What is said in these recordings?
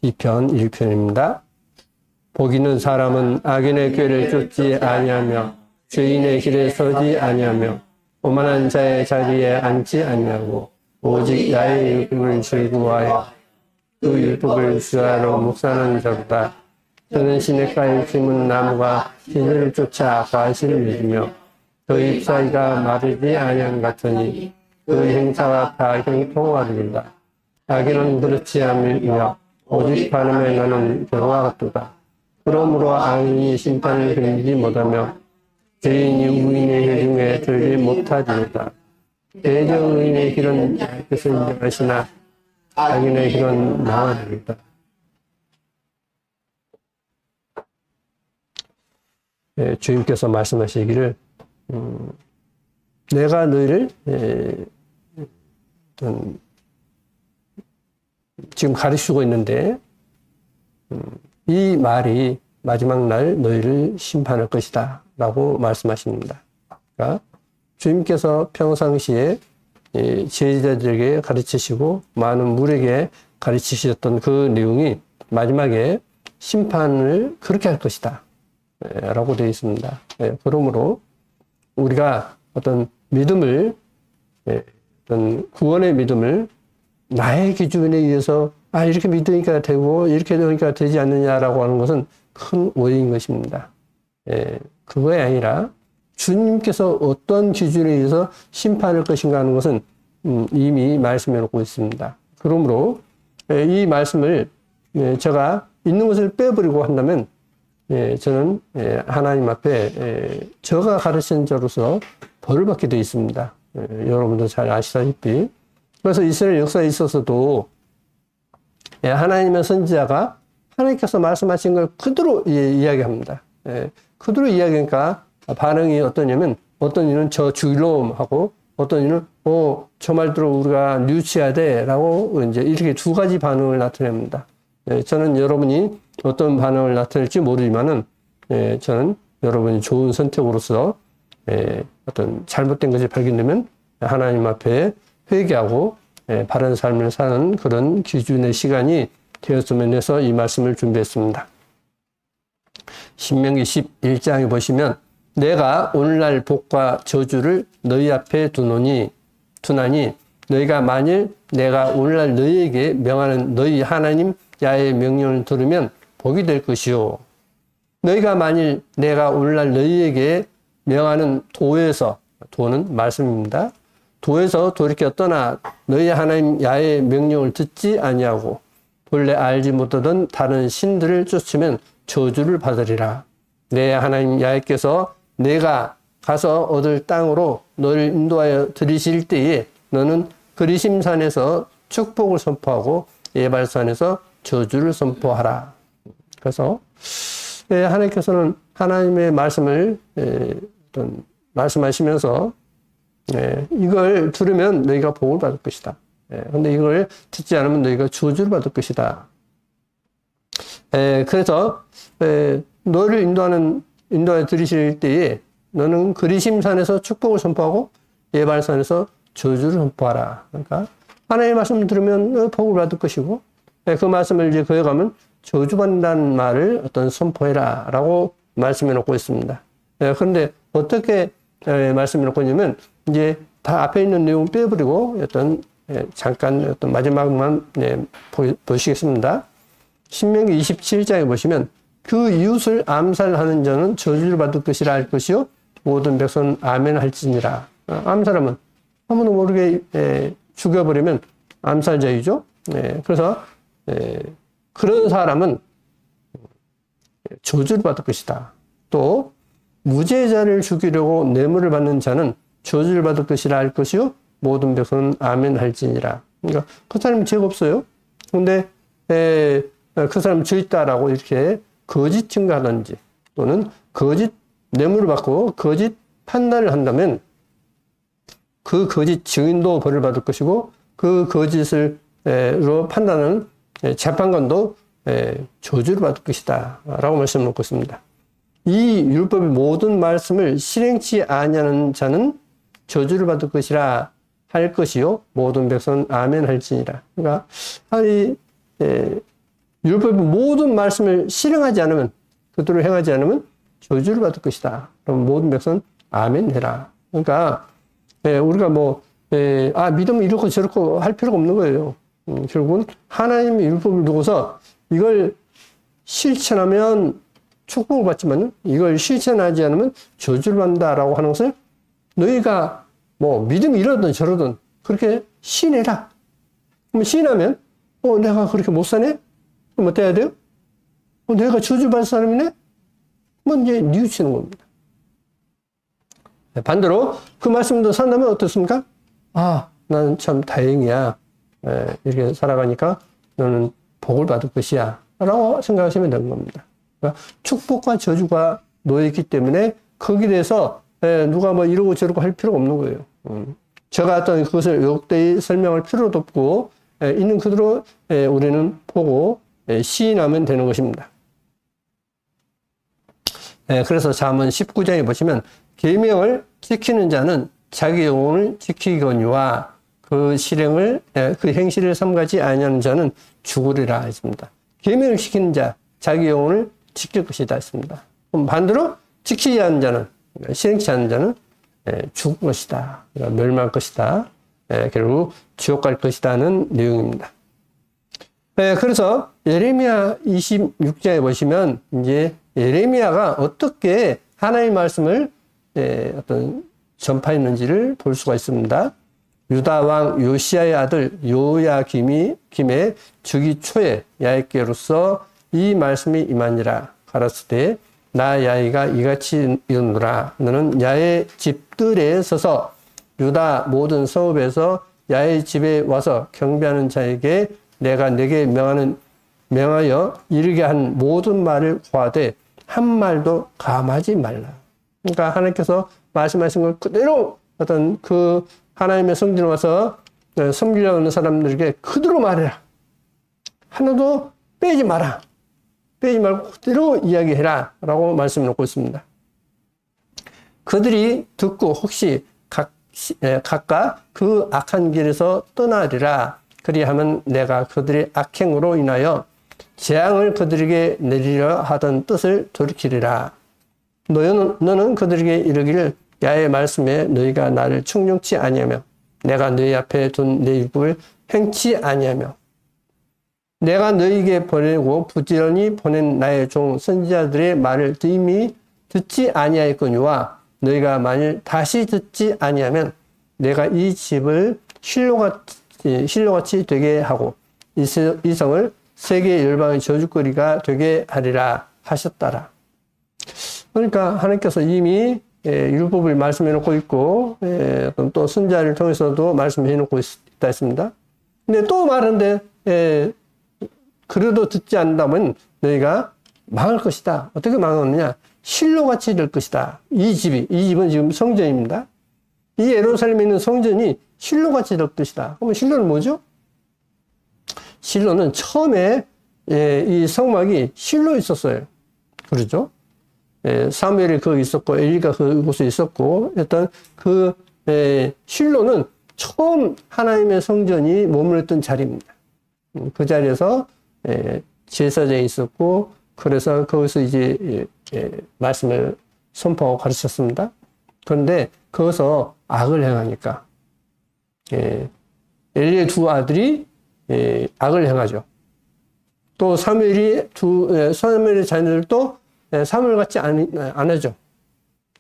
2편 1편입니다. 복 있는 사람은 악인의 꾀를 쫓지 아니하며 죄인의 길에 서지 아니하며 오만한 자의 자리에 앉지 아니하고 오직 나의 율법을 즐거워하여 그 율법을 주야로 묵상하는 자로다. 저는 시냇가에 심은 나무가 진리를 쫓아 과실을 맺으며 그 잎사이가 마르지 아니한 같으니 그 행사가 다 형통하리로다. 악인은 그렇지 않으며 오직 바람에 나는 겨와 같도다. 그러므로 악인이 심판을 견디지 못하며 죄인이 의인의 회중에 들지 못하리로다. 대저 의인의 길은 뜻을 인정하시나 악인의 길은 망하리로다. 주님께서 말씀하시기를 내가 너희를 지금 가르치고 있는데 이 말이 마지막 날 너희를 심판할 것이다 라고 말씀하십니다. 그러니까 주님께서 평상시에 제자들에게 가르치시고 많은 물에게 가르치셨던 그 내용이 마지막에 심판을 그렇게 할 것이다 라고 되어 있습니다. 그러므로 우리가 어떤 믿음을, 어떤 구원의 믿음을 나의 기준에 의해서 이렇게 믿으니까 되고 이렇게 되니까 되지 않느냐라고 하는 것은 큰 오해인 것입니다. 그거에 아니라 주님께서 어떤 기준에 의해서 심판할 것인가 하는 것은 이미 말씀해 놓고 있습니다. 그러므로 이 말씀을 제가 있는 것을 빼버리고 한다면 저는 하나님 앞에 저가 가르친 자로서 벌을 받게 되어 있습니다. 여러분도 잘 아시다시피. 그래서 이스라엘 역사에 있어서도 하나님의 선지자가 하나님께서 말씀하신 걸 그대로 이야기합니다. 그대로 이야기하니까 반응이 어떠냐면 어떤 이는 저 주일놈 하고 어떤 이는 저 말대로 우리가 뉘우쳐야 돼 라고 이제 이렇게 두 가지 반응을 나타냅니다. 저는 여러분이 어떤 반응을 나타낼지 모르지만은 저는 여러분이 좋은 선택으로서 어떤 잘못된 것이 발견되면 하나님 앞에 회개하고 바른 삶을 사는 그런 기준의 시간이 되었으면 해서 이 말씀을 준비했습니다. 신명기 11장에 보시면 내가 오늘날 복과 저주를 너희 앞에 두나니 너희가 만일 내가 오늘날 너희에게 명하는 너희 하나님 야훼의 명령을 들으면 복이 될 것이요. 너희가 만일 내가 오늘날 너희에게 명하는 도는 말씀입니다. 도에서 돌이켜 떠나 너희 하나님 야훼의 명령을 듣지 아니하고 본래 알지 못하던 다른 신들을 쫓으면 저주를 받으리라. 내 하나님 야훼께서 내가 가서 얻을 땅으로 너를 인도하여 들이실 때에 너는 그리심산에서 축복을 선포하고 예발산에서 저주를 선포하라. 그래서 하나님께서는 하나님의 말씀을 말씀하시면서 이걸 들으면 너희가 복을 받을 것이다. 근데 이걸 듣지 않으면 너희가 저주를 받을 것이다. 그래서 너를 인도하여 들이실 때에 너는 그리심산에서 축복을 선포하고 예발산에서 저주를 선포하라. 그러니까 하나님의 말씀을 들으면 복을 받을 것이고 그 말씀을 이제 그어가면 저주받는다는 말을 어떤 선포해라 라고 말씀해 놓고 있습니다. 그런데 어떻게 말씀해 놓고 있냐면 이제 다 앞에 있는 내용 빼버리고 잠깐 마지막만 보시겠습니다. 신명기 27장에 보시면 그 이웃을 암살하는 자는 저주를 받을 것이라 할 것이요 모든 백성은 아멘 할지니라. 암살하면 아무도 모르게 죽여버리면 암살자이죠. 그래서 그런 사람은 저주를 받을 것이다. 또 무죄자를 죽이려고 뇌물을 받는 자는 저주를 받을 것이라 할 것이요 모든 백성은 아멘 할지니라. 그러니까 그 사람이 죄가 없어요. 근데 그 사람 죄 있다라고 이렇게 거짓 증거하든지 또는 거짓 뇌물을 받고 거짓 판단을 한다면 그 거짓 증인도 벌을 받을 것이고 그 거짓으로 판단하는 재판관도 저주를 받을 것이다 라고 말씀을 놓고 있습니다. 이 율법의 모든 말씀을 실행치 아니하는 자는 저주를 받을 것이라 할 것이요 모든 백성은 아멘 할지니라. 그러니까 이 율법의 모든 말씀을 실행하지 않으면, 그대로 행하지 않으면 저주를 받을 것이다. 그럼 모든 백성은 아멘 해라. 그러니까 우리가 믿음 이렇고 저렇고 할 필요가 없는 거예요. 결국은 하나님의 율법을 두고서 이걸 실천하면 축복을 받지만 이걸 실천하지 않으면 저주를 받는다라고 하는 것을 너희가 믿음이 이러든 저러든 그렇게 시인해라. 그럼 시인하면 내가 그렇게 못 사네? 그럼 어떻게 해야 돼요? 내가 저주받을 사람이네? 이제 뉘우치는 겁니다. 반대로 그 말씀도 산다면 어떻습니까? 나는 참 다행이야. 이렇게 살아가니까 너는 복을 받을 것이야. 라고 생각하시면 되는 겁니다. 그러니까 축복과 저주가 놓여있기 때문에 거기에 대해서 누가 이러고 저러고 할 필요가 없는 거예요. 제가 어떤 그것을 요격되이 설명할 필요도 없고 있는 그대로 우리는 보고 시인하면 되는 것입니다. 그래서 잠언 19장에 보시면 계명을 지키는 자는 자기 영혼을 지키거니와 그 실행을 그 행실을 삼가지 아니하는 자는 죽으리라 했습니다. 계명을 지키는 자 자기 영혼을 지킬 것이다 했습니다. 그럼 반대로 지키지 않는 자는 실행치 않는 자는 죽을 것이다. 그러니까 멸망할 것이다. 결국 지옥 갈 것이다는 내용입니다. 그래서 예레미야 26장에 보시면 이제 예레미야가 어떻게 하나님의 말씀을 어떤 전파했는지를 볼 수가 있습니다. 유다 왕 요시야의 아들 요야김의 주기 초에 야훼께로서 이 말씀이 임하니라. 가라사대 나 야훼가 이같이 이르노라. 너는 야훼 집들에 서서 유다 모든 성읍에서 야훼 집에 와서 경배하는 자에게 내가 내게 명하여 이르게 한 모든 말을 고하되 한 말도 감하지 말라. 그러니까 하나님께서 말씀하신 걸 그대로 어떤 그 하나님의 성전에 와서 섬기려고 하는 사람들에게 그대로 말해라. 하나도 빼지 마라. 빼지 말고 그대로 이야기해라. 라고 말씀을 놓고 있습니다. 그들이 듣고 혹시 각각 그 악한 길에서 떠나리라. 그리하면 내가 그들의 악행으로 인하여 재앙을 그들에게 내리려 하던 뜻을 돌이키리라. 너는 그들에게 이르기를 야훼의 말씀에 너희가 나를 충정치 아니하며 내가 너희 앞에 둔 내 율법을 행치 아니하며 내가 너희에게 보내고 부지런히 보낸 나의 종 선지자들의 말을 이미 듣지 아니하였거니와 너희가 만일 다시 듣지 아니하면 내가 이 집을 실로같이 되게 하고 이 성을 세계 열방의 저주거리가 되게 하리라 하셨더라. 그러니까 하나님께서 이미 율법을 말씀해 놓고 있고 또 선지자를 통해서도 말씀해 놓고 있다 했습니다. 근데 또 말하는데 그래도 듣지 않는다면 너희가 망할 것이다. 어떻게 망하느냐? 실로같이 될 것이다. 이 집은 지금 성전입니다. 이 예루살렘에 있는 성전이 실로같이 될 것이다. 그러면 실로는 뭐죠? 실로는 처음에 이 성막이 실로에 있었어요. 그렇죠? 사무엘이 거기 있었고 엘리가 그곳에 있었고 일단 그 실로는 처음 하나님의 성전이 머물렀던 자리입니다. 그 자리에서 제사장이 있었고 그래서 거기서 이제 말씀을 선포하고 가르쳤습니다. 그런데 거기서 악을 행하니까 엘리의 두 아들이 악을 행하죠. 또 사무엘의 자녀들도 사무엘같이 안 하죠.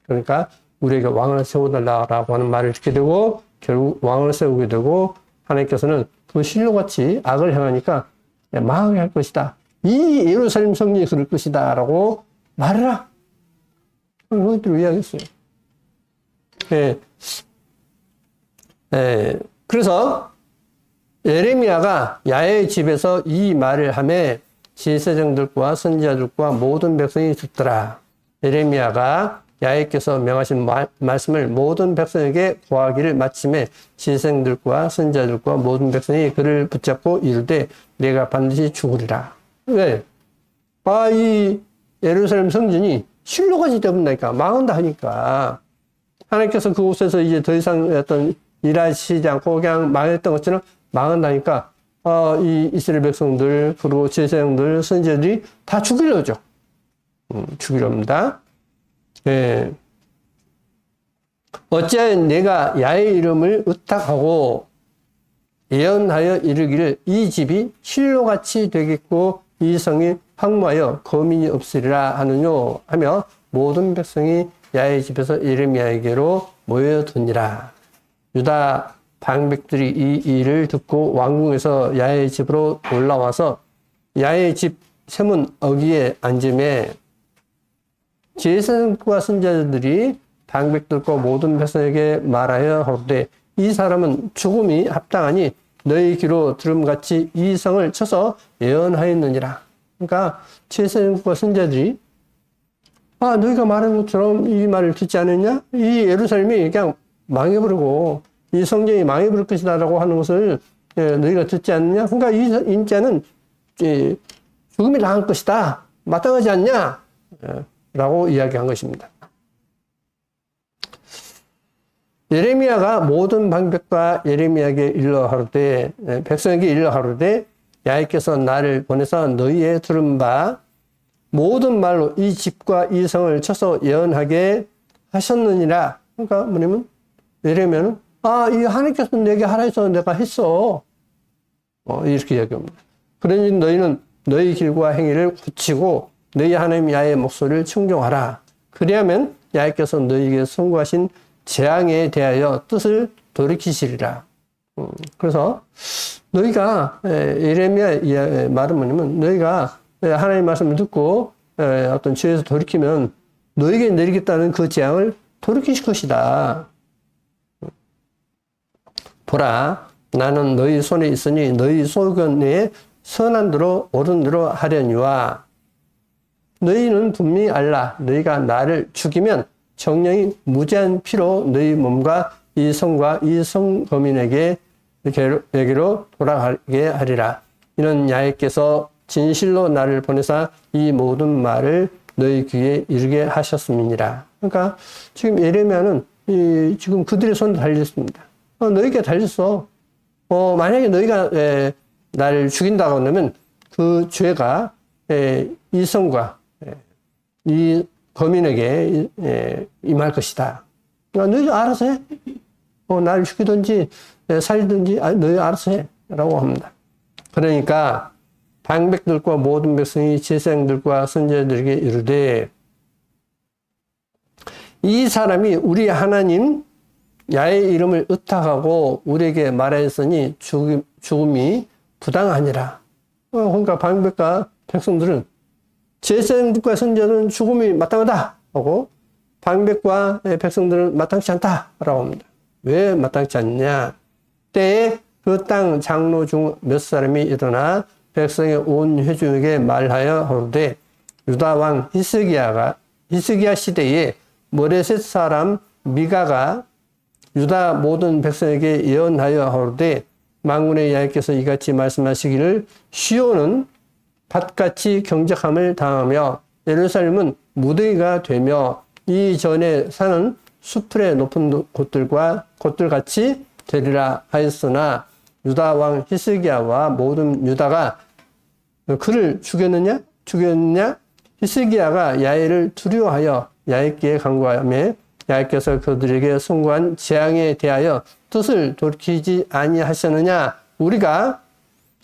그러니까 우리에게 왕을 세워달라고 하는 말을 듣게 되고 결국 왕을 세우게 되고 하나님께서는 그 실로같이 악을 행하니까 망하게 할 것이다. 이 예루살렘 성전이 그럴 것이다 라고 말해라. 그것들을 이야기했어요. 그래서 예레미야가 야훼의 집에서 이 말을 하매 제사장들과 선지자들과 모든 백성이 듣더라. 예레미야가 야훼께서 명하신 말씀을 모든 백성에게 고하기를 마침에 제사장들과 선지자들과 모든 백성이 그를 붙잡고 이르되 내가 반드시 죽으리라. 왜? 이 예루살렘 성전이 실로같이 되었다니까 망한다 하니까 하나님께서 그곳에서 이제 더 이상 어떤 일하시지 않고 그냥 망했던 것처럼 망한다니까 이 이스라엘 백성들, 그리고 제사장들, 선지자들이 다 죽이려죠. 죽이렵니다. 예. 어찌하여 내가 야의 이름을 의탁하고 예언하여 이르기를 이 집이 실로같이 되겠고 이 성이 황무하여 거민이 없으리라 하느뇨 하며 모든 백성이 야의 집에서 예레미야에게로 모여드니라. 유다 방백들이 이 일을 듣고 왕궁에서 야의 집으로 올라와서 야의 집 세문 어귀에 앉음에 제사장과 선지자들이 방백들과 모든 백성에게 말하여 하되 이 사람은 죽음이 합당하니 너희 귀로 들음같이 이 성을 쳐서 예언하였느니라. 그러니까 제사장과 선지자들이 너희가 말한 것처럼 이 말을 듣지 않았냐? 이 예루살렘이 그냥 망해버리고 이 성전이 망해버릴 것이다 라고 하는 것을 너희가 듣지 않느냐? 그러니까 이 인자는 죽음이 당할 것이다. 마땅하지 않냐? 라고 이야기한 것입니다. 예레미야가 모든 방백과 예레미야에게 일러 하루되 백성에게 일러 하루되 야훼께서 나를 보내서 너희의 들은 바 모든 말로 이 집과 이 성을 쳐서 예언하게 하셨느니라. 그러니까 뭐냐면 예레미야는 이 하나님께서 내게 하라 해서 내가 했어. 이렇게 이야기합니다. 그러니 너희는 너희 길과 행위를 고치고 너희 하나님 야훼의 목소리를 충종하라. 그리하면 야훼께서 너희에게 선고하신 재앙에 대하여 뜻을 돌이키시리라. 그래서 너희가 예레미야 말은 뭐냐면 너희가 하나님의 말씀을 듣고 어떤 죄에서 돌이키면 너희에게 내리겠다는 그 재앙을 돌이키실 것이다. 보라, 나는 너희 손에 있으니 너희 소견에 선한 대로 옳은 대로 하려니와 너희는 분명히 알라. 너희가 나를 죽이면 정령이 무제한 피로 너희 몸과 이 성과 이 성거민에게로 돌아가게 하리라. 이는 야훼께서 진실로 나를 보내사 이 모든 말을 너희 귀에 이르게 하셨음이니라. 그러니까 지금 예레미야는 지금 그들의 손에 달렸습니다. 너희가 달렸어. 만약에 너희가 나를 죽인다고 하면 그 죄가 이 성과 이 거민에게 임할 것이다. 그러니까 너희 알아서 해. 나를 죽이든지 살리든지 너희 알아서 해. 라고 합니다. 그러니까 방백들과 모든 백성이 제사장들과 선지자들에게 이르되 이 사람이 우리 하나님 야훼의 이름을 의탁하고 우리에게 말하였으니 죽음이 부당하니라. 그러니까 방백과 백성들은 제사장들과 선지자들은 죽음이 마땅하다 하고 방백과 백성들은 마땅치 않다 라고 합니다. 왜 마땅치 않냐? 때에 그 땅 장로 중 몇 사람이 일어나 백성의 온 회중에게 말하여 하루되 유다 왕 히스기야 시대에 모레셋 사람 미가가 유다 모든 백성에게 예언하여 하루되 만군의 야훼께서 이같이 말씀하시기를 시온은 밭같이 경작함을 당하며 예루살렘은 무더기가 되며 이전에 사는 수풀의 높은 곳들같이 되리라 하였으나 유다 왕 히스기야와 모든 유다가 그를 죽였느냐? 히스기야가 야훼를 두려워하여 야훼께 간구하며 야훼께서 그들에게 선고한 재앙에 대하여 뜻을 돌이키지 아니하셨느냐? 우리가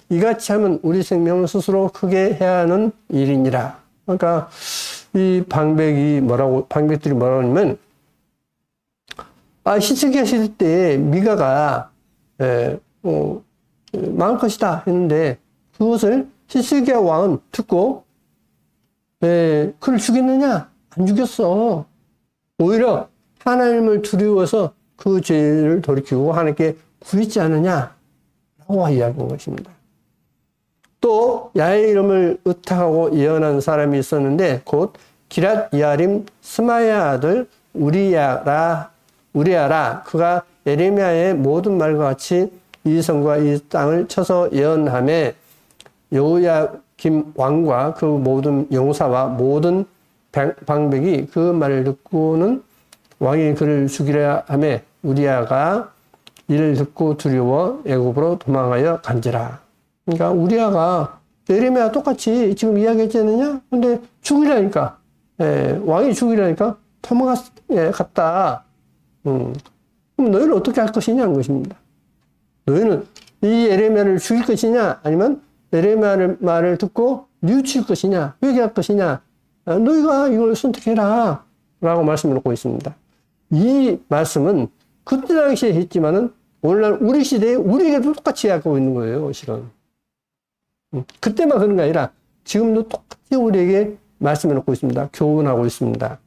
이같이 하면 우리 생명을 스스로 크게 해야 하는 일이니라. 그러니까 이 방백들이 뭐라고 하냐면 히스기야 시대 때 미가가 망할 것이다 했는데 그것을 히스기야 왕은 듣고 그를 죽였느냐? 안 죽였어. 오히려 하나님을 두려워서 그 죄를 돌이키고 하나님께 구했지 않느냐? 라고 이야기한 것입니다. 또 야훼의 이름을 의탁하고 예언한 사람이 있었는데 곧 기랏 야림 스마야 아들 우리야라. 그가 예레미야의 모든 말과 같이 이 성과 이 땅을 쳐서 예언하며 여호야김 왕과 그 모든 용사와 모든 방백이 그 말을 듣고는 왕이 그를 죽이려 하며 우리야가 이를 듣고 두려워 애굽으로 도망하여 간지라. 그러니까 우리아가 예레미야 똑같이 지금 이야기했지 않느냐? 근데 죽으라니까. 왕이 죽으라니까 도망갔다. 그럼 너희는 어떻게 할 것이냐는 것입니다. 너희는 이 예레미야를 죽일 것이냐? 아니면 예레미야 말을 듣고 뉘우칠 것이냐? 회개할 것이냐? 너희가 이걸 선택해라. 라고 말씀을 놓고 있습니다. 이 말씀은 그때 당시에 했지만은 오늘날 우리 시대에 우리에게도 똑같이 하고 있는 거예요, 실은. 그때만 그런 게 아니라 지금도 똑같이 우리에게 말씀을 놓고 있습니다. 교훈하고 있습니다.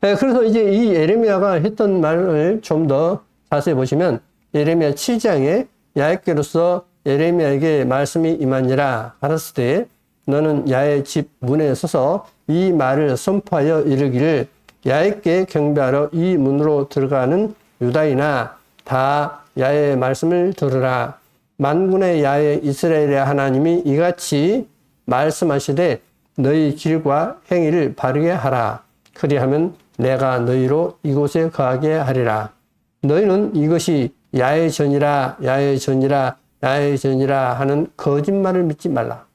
그래서 이제 이 예레미야가 했던 말을 좀 더 자세히 보시면 예레미야 7장에 야훼께로서 예레미야에게 말씀이 임하니라 하였을 때 너는 야훼 집 문에 서서 이 말을 선포하여 이르기를 야훼께 경배하러 이 문으로 들어가는 유다인아 다 야훼의 말씀을 들으라. 만군의 야훼 이스라엘의 하나님이 이같이 말씀하시되 너희 길과 행위를 바르게 하라. 그리하면 내가 너희로 이곳에 거하게 하리라. 너희는 이것이 야훼의 전이라 야훼의 전이라 야훼의 전이라 하는 거짓말을 믿지 말라.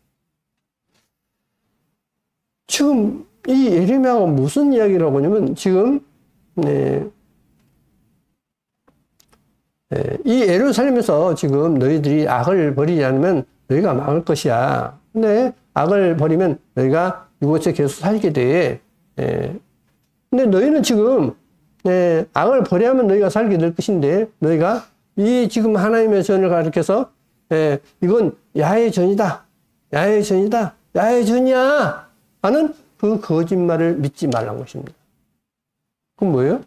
지금 이 예레미야가 무슨 이야기를 하고 있냐면 지금 이 예루살렘에서 지금 너희들이 악을 버리지 않으면 너희가 망할 것이야. 근데 악을 버리면 너희가 이곳에 계속 살게 돼. 근데 너희는 지금 악을 버려야만 너희가 살게 될 것인데 너희가 이 지금 하나님의 전을 가리켜서 이건 야훼의 전이다. 야훼의 전이다. 야훼의 전이야. 하는 그 거짓말을 믿지 말라는 것입니다. 그건 뭐예요?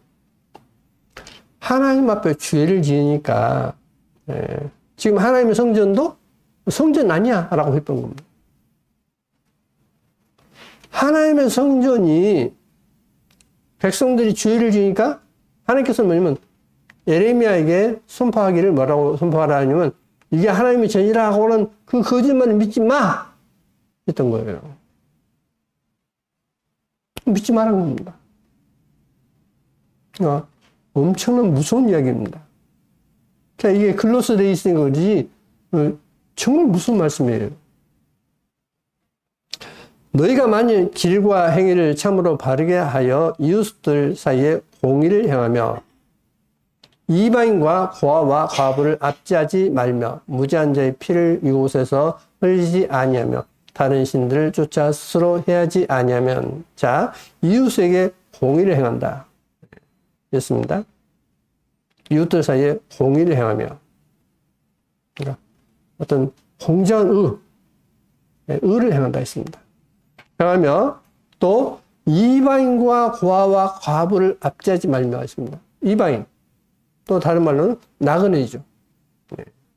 하나님 앞에 죄를 지으니까 지금 하나님의 성전도 성전 아니야 라고 했던 겁니다. 하나님의 성전이 백성들이 죄를 지으니까 하나님께서 뭐냐면 예레미야에게 선포하기를 뭐라고 선포하라 하냐면 이게 하나님의 전이라 하고는 그 거짓말을 믿지 마! 했던 거예요. 믿지 말라는 겁니다. 엄청난 무서운 이야기입니다. 그러니까 이게 글로서 되어 있으니까 그러지 정말 무서운 말씀이에요. 너희가 만일 길과 행위를 참으로 바르게 하여 이웃들 사이에 공의를 행하며 이방인과 고아와 과부를 압제하지 말며 무지한 자의 피를 이곳에서 흘리지 아니하며 다른 신들을 쫓아 스스로 해하지 아니하면 자 이웃에게 공의를 행한다. 였습니다. 이웃들 사이에 공의를 행하며 그러니까 어떤 공정한 의를 행한다 했습니다. 행하며 또 이방인과 고아와 과부를 압제하지 말며 했습니다. 이방인 또 다른 말로는 나그네이죠.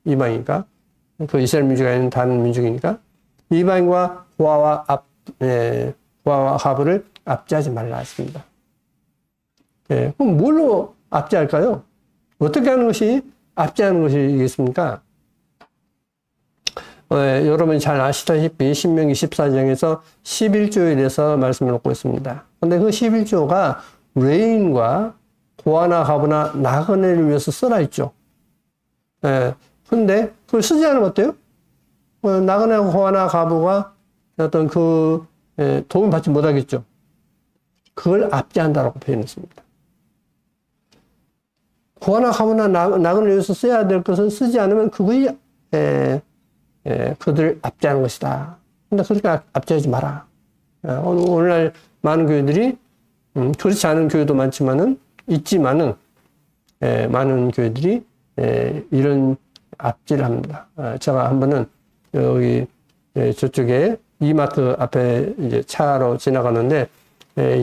이방이니까 그 이스라엘 민족이 아닌 다른 민족이니까 이방인과 고아와 과부를 압제하지 말라 했습니다. 그럼 뭘로 압제할까요? 어떻게 하는 것이 압제하는 것이겠습니까? 여러분이 잘 아시다시피 신명기 14장에서 11조에 대해서 말씀을 놓고 있습니다. 근데 그 11조가 레인과 고아나 과부나 나그네를 위해서 써라 있죠. 근데 그걸 쓰지 않으면 어때요? 나그네와 고아나 과부가 어떤 도움을 받지 못하겠죠. 그걸 압제한다라고 표현했습니다. 고아나 과부나 나그네를 위해서 써야 될 것을 쓰지 않으면 그것이 그들을 압제하는 것이다. 근데 그렇게 압제하지 마라. 오늘날 많은 교회들이 그렇지 않은 교회도 있지만은 많은 교회들이 이런 압제를 합니다. 제가 한 번은 여기 저쪽에 이마트 앞에 이제 차로 지나가는데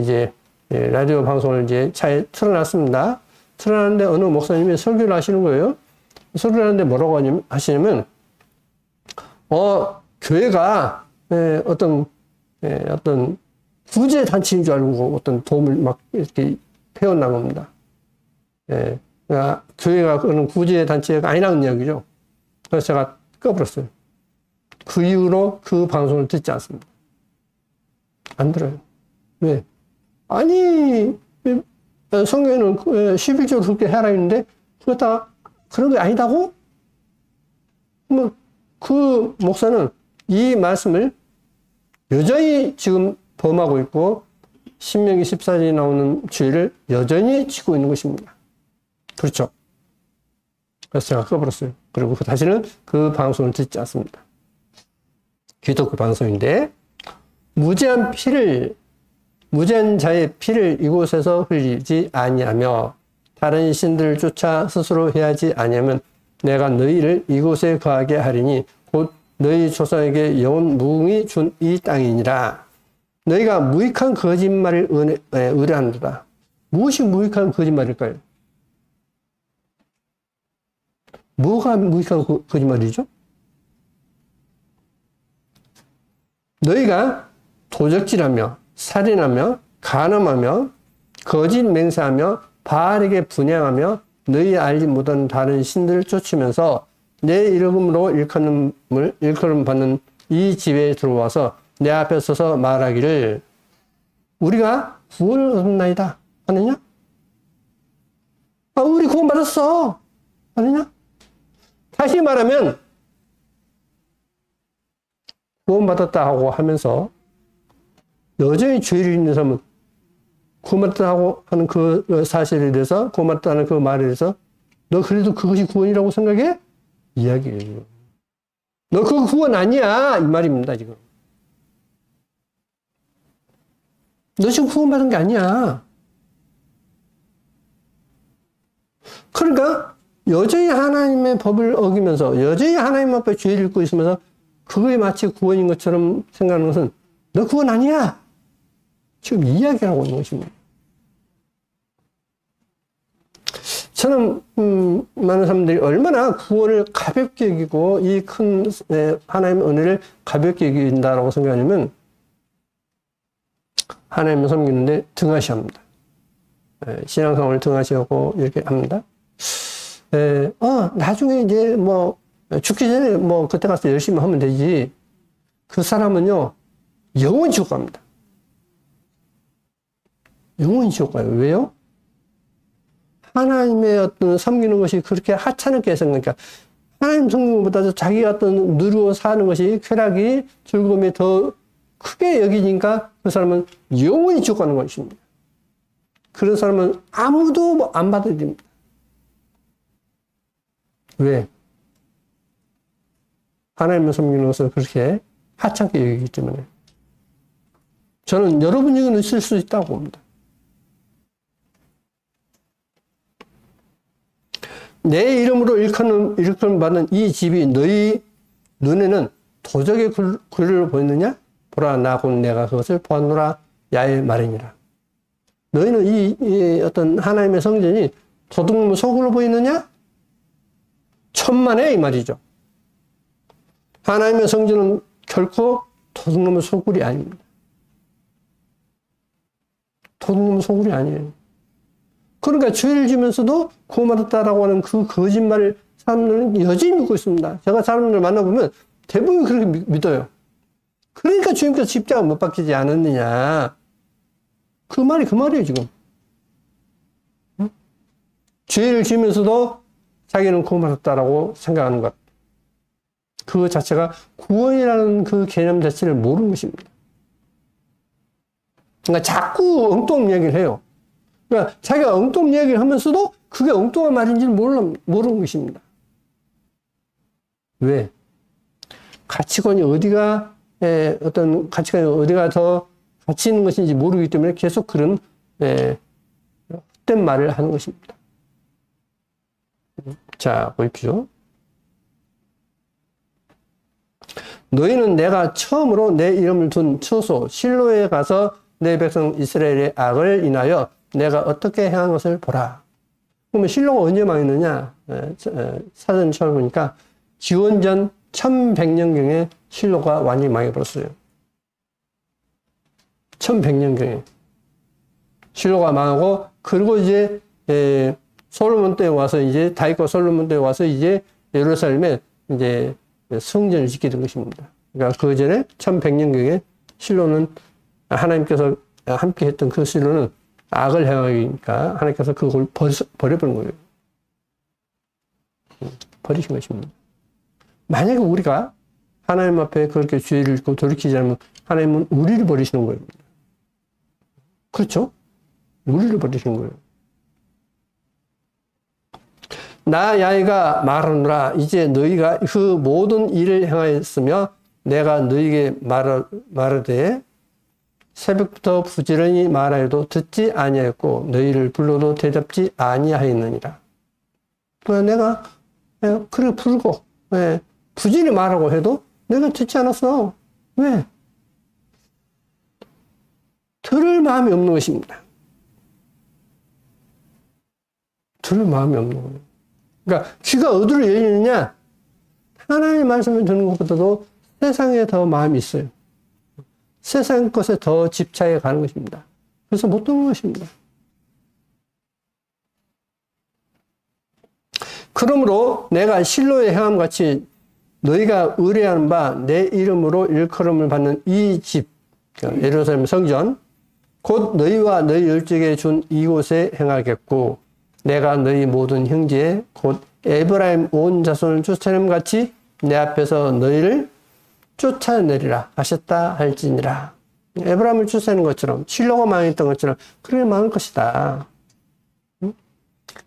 이제 라디오 방송을 이제 차에 틀어놨습니다. 틀어놨는데 어느 목사님이 설교를 하시는 거예요. 설교를 하는데 뭐라고 하시냐면 교회가 어떤 구제 단체인 줄 알고 어떤 도움을 막 이렇게 표현한 겁니다. 그러니까 교회가 그런 구제 단체가 아니라는 이야기죠. 그래서 제가 꺼버렸어요. 그 이후로 그 방송을 듣지 않습니다. 안 들어요. 왜? 아니 성경에는 11조로 그렇게 해라 했는데 그렇다 그런 게 아니다고? 뭐 그 목사는 이 말씀을 여전히 지금 범하고 있고 신명기 14절에 나오는 죄를 여전히 지고 있는 것입니다. 그렇죠. 그래서 제가 꺼버렸어요. 그리고 다시는 그 방송을 듣지 않습니다. 기독교 방송인데 무죄한 자의 피를 이곳에서 흘리지 아니하며 다른 신들을 쫓아 스스로 해하지 아니하면 내가 너희를 이곳에 거하게 하리니 곧 너희 조상에게 영원 무궁히 준 이 땅이니라. 너희가 무익한 거짓말을 의뢰한다. 무엇이 무익한 거짓말일까요? 뭐가 무익한 거짓말이죠? 너희가 도적질하며 살인하며 간음하며 거짓 맹세하며 바알에게 분향하며 너희 알지 못하는 다른 신들을 쫓으면서 내 이름으로 일컬음 받는 이 집에 들어와서 내 앞에 서서 말하기를 우리가 구원을 얻었나이다 하느냐? 우리 구원 받았어 하느냐? 다시 말하면 구원 받았다고 하면서 여전히 죄를 있는 사람은 구원받았다고 하는 그 사실에 대해서 구원받았다는 그 말에 대해서 너 그래도 그것이 구원이라고 생각해? 이야기예요. 너 그거 구원 아니야 이 말입니다. 지금 너 지금 구원받은 게 아니야. 그러니까 여전히 하나님의 법을 어기면서 여전히 하나님 앞에 죄를 짓고 있으면서 그거에 마치 구원인 것처럼 생각하는 것은 너 구원 아니야. 지금 이야기를 하고 있는 것입니다. 저는 많은 사람들이 얼마나 구원을 가볍게 여기고 이 큰 하나님의 은혜를 가볍게 여긴다라고 생각하냐면 하나님을 섬기는데 등하시합니다. 신앙생활을 등하시하고 이렇게 합니다. 나중에 이제 뭐 죽기 전에 뭐 그때 가서 열심히 하면 되지. 그 사람은요 영원히 지옥 갑니다. 영원히 지옥 가요. 왜요? 하나님의 어떤 섬기는 것이 그렇게 하찮게 생각하니까 하나님 섬기는 것보다 자기가 어떤 누리고 사는 것이 쾌락이 즐거움이 더 크게 여기니까 그 사람은 영원히 지옥 가는 것입니다. 그런 사람은 아무도 안 받아들입니다. 왜? 하나님을 섬기는 것을 그렇게 하찮게 여기기 때문에. 저는 여러분 중에는 있을 수 있다고 봅니다. 내 이름으로 일컬음 받는 이 집이 너희 눈에는 도적의 굴을 보였느냐? 보라, 나 곧 내가 그것을 보았노라. 야의 말이니라. 너희는 이 어떤 하나님의 성전이 도둑놈의 소굴로 보이느냐? 천만에 이 말이죠. 하나님의 성전은 결코 도둑놈의 소굴이 아닙니다. 도둑놈의 소굴이 아니에요. 그러니까 죄를 지면서도 구원받았다라고 하는 그 거짓말을 사람들은 여전히 믿고 있습니다. 제가 사람들을 만나보면 대부분 그렇게 믿어요. 그러니까 주님께서 십자가 못 박히지 않았느냐. 그 말이 그 말이에요, 지금. 응? 죄를 지면서도 자기는 구원받았다라고 생각하는 것. 그 자체가 구원이라는 그 개념 자체를 모르는 것입니다. 그러니까 자꾸 엉뚱한 이야기를 해요. 그러니까 자기가 엉뚱한 이야기를 하면서도 그게 엉뚱한 말인지를 모르는 것입니다. 왜? 가치관이 어떤 가치관이 어디가 더 가치 있는 것인지 모르기 때문에 계속 그런 헛된 말을 하는 것입니다. 자, 보십시오. 너희는 내가 처음으로 내 이름을 둔 처소 실로에 가서 내 백성 이스라엘의 악을 인하여 내가 어떻게 행한 것을 보라. 그러면 실로가 언제 망했느냐? 사전 찾아보니까 기원전 1100년경에 실로가 완전히 망해버렸어요. 1100년경에 실로가 망하고, 그리고 이제 솔로몬 때 와서 이제 다윗과 솔로몬 때 와서 이제 예루살렘에 이제 성전을 짓게 된 것입니다. 그러니까 그 전에 1100년경에 실로는 하나님께서 함께 했던 그 실로는 악을 행하니까 하나님께서 그걸 버려버린 거예요. 버리신 것입니다. 만약에 우리가 하나님 앞에 그렇게 죄를 짓고 돌이키지 않으면 하나님은 우리를 버리시는 거예요. 그렇죠? 우리를 버리시는 거예요. 나 야훼가 말하노라. 이제 너희가 그 모든 일을 행하였으며 내가 너희에게 말하되 새벽부터 부지런히 말하여도 듣지 아니하였고 너희를 불러도 대답지 아니하였느니라. 내가 그래 부르고 부지런히 말하고 해도 내가 듣지 않았어. 왜? 들을 마음이 없는 것입니다. 들을 마음이 없는 거예요. 그러니까 귀가 어디로 열리느냐? 하나님의 말씀을 듣는 것보다도 세상에 더 마음이 있어요. 세상 것에 더 집착해 가는 것입니다. 그래서 못 듣는 것입니다. 그러므로 내가 실로의 행함 같이 너희가 의뢰하는 바 내 이름으로 일컬음을 받는 이 집, 그러니까 예루살렘 성전, 곧 너희와 너희 열족에 준 이곳에 행하겠고 내가 너희 모든 형제 곧 에브라임 온 자손을 쫓아냄 같이 내 앞에서 너희를 쫓아내리라 하셨다 할지니라. 에브라임을 쫓아내는 것처럼 실로가 망했던 것처럼 그렇게 망할 것이다.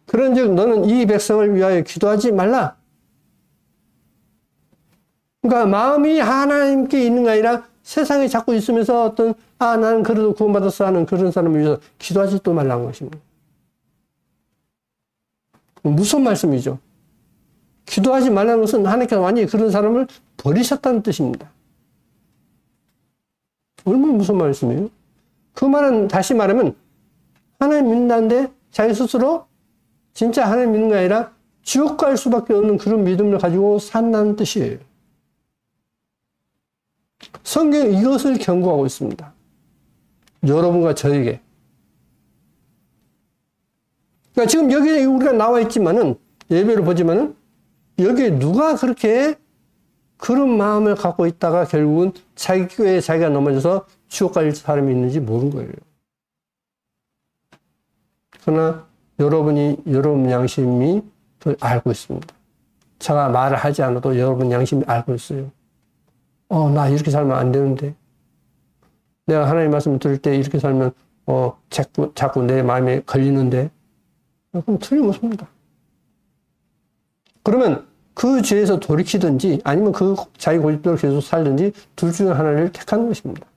그런즉 너는 이 백성을 위하여 기도하지 말라. 그러니까 마음이 하나님께 있는 게 아니라 세상에 자꾸 있으면서 나는 그래도 구원받았어 하는 그런 사람을 위해서 기도하지 또 말라는 것입니다. 무슨 말씀이죠? 기도하지 말라는 것은 하나님께서 완전히 그런 사람을 버리셨다는 뜻입니다. 얼마나 무슨 말씀이에요? 그 말은 다시 말하면 하나님 믿는다는데 자기 스스로 진짜 하나님 믿는 게 아니라 지옥 갈 수밖에 없는 그런 믿음을 가지고 산다는 뜻이에요. 성경은 이것을 경고하고 있습니다. 여러분과 저에게. 그러니까 지금 여기 우리가 나와 있지만은, 예배를 보지만은, 여기에 누가 그렇게 그런 마음을 갖고 있다가 결국은 자기 교회에 자기가 넘어져서 지옥 갈 사람이 있는지 모르는 거예요. 그러나 여러분 양심이 알고 있습니다. 제가 말을 하지 않아도 여러분 양심이 알고 있어요. 나 이렇게 살면 안 되는데. 내가 하나님 말씀을 들을 때 이렇게 살면, 자꾸 내 마음에 걸리는데. 그럼 틀림없습니다. 그러면 그 죄에서 돌이키든지 아니면 그 자기 고집대로 계속 살든지 둘 중에 하나를 택하는 것입니다.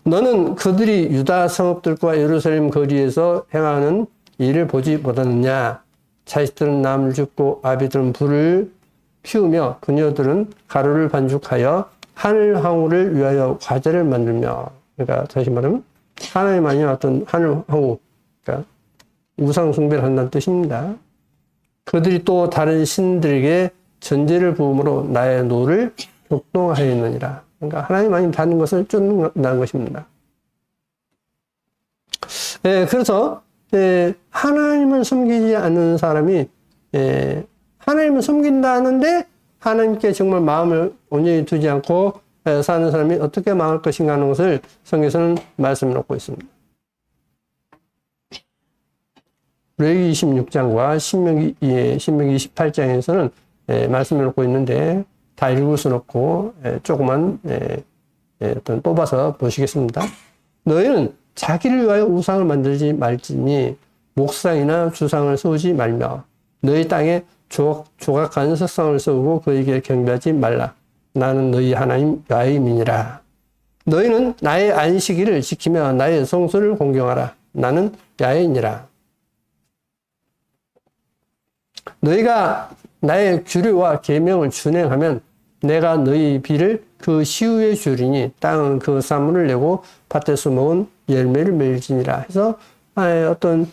너는 그들이 유다 성읍들과 예루살렘 거리에서 행하는 일을 보지 못하느냐? 자식들은 나무를 줍고 아비들은 불을 피우며 그녀들은 가루를 반죽하여 하늘 황후를 위하여 과자를 만들며. 그러니까 다시 말하면 하나님만이 어떤 하늘 황후, 그러니까 우상 숭배를 한다는 뜻입니다. 그들이 또 다른 신들에게 전제를 부음으로 나의 노를 격동하였느니라. 그러니까 하나님만이 다른 것을 쫓는다는 것입니다. 그래서 하나님을 섬기지 않는 사람이 하나님을 섬긴다는데 하나님께 정말 마음을 온전히 두지 않고 사는 사람이 어떻게 망할 것인가 하는 것을 성경에서는 말씀을 놓고 있습니다. 레위기 26장과 신명기 28장에서는 말씀을 놓고 있는데 다 읽을 수는 없고 조금만 어떤 뽑아서 보시겠습니다. 너희는 자기를 위하여 우상을 만들지 말지니 목상이나 주상을 세우지 말며 너희 땅에 조각한 석상을 세우고 그에게 경배하지 말라. 나는 너희 하나님 야훼이니라. 너희는 나의 안식일을 지키며 나의 성소를 공경하라. 나는 야훼이니라. 너희가 나의 규례와 계명을 준행하면 내가 너희 비를 그 시후에 주리니 땅은 그 사물을 내고 밭에서 먹은 열매를 맺을지니라. 해서 어떤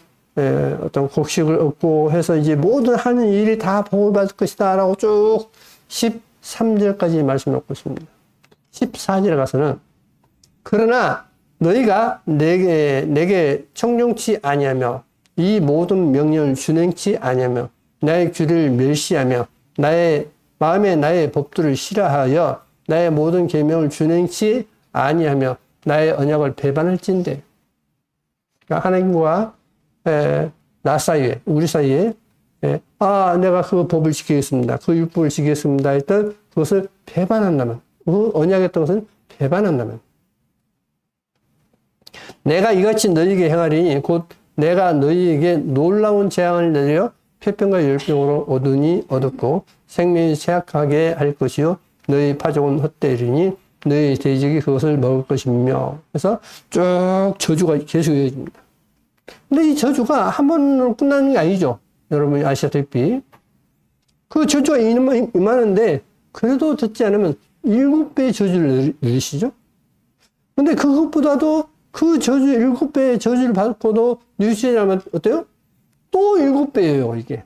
곡식을 얻고 해서 이제 모든 하는 일이 다 복을 받을 것이다 라고 쭉 13절까지 말씀 놓고 있습니다. 14절에 가서는 그러나 너희가 내게 청종치 아니하며 이 모든 명령을 준행치 아니하며 나의 규례를 멸시하며 나의 마음에 나의 법도를 싫어하여 나의 모든 계명을 준행치 아니하며 나의 언약을 배반할진대. 그러니까 하나님과 나 사이에, 우리 사이에 예, 내가 그 법을 지키겠습니다. 그 율법을 지키겠습니다. 했던 그것을 배반한다면, 그 언약했던 것을 배반한다면, 내가 이같이 너희에게 행하리니 곧 내가 너희에게 놀라운 재앙을 내려 폐병과 열병으로 얻으니 얻었고 생명이 쇠약하게 할 것이요 너희 파종은 헛되리니 너희 대적이 그것을 먹을 것이며. 그래서 쭉 저주가 계속 이어집니다. 근데 이 저주가 한 번으로 끝나는 게 아니죠. 여러분이 아시다시피 그 저주가 임하는데 그래도 듣지 않으면 7배의 저주를 누리시죠. 근데 그것보다도 그 저주 7배의 저주를 받고도 누리시지 않으면 어때요? 또 7배예요 이게.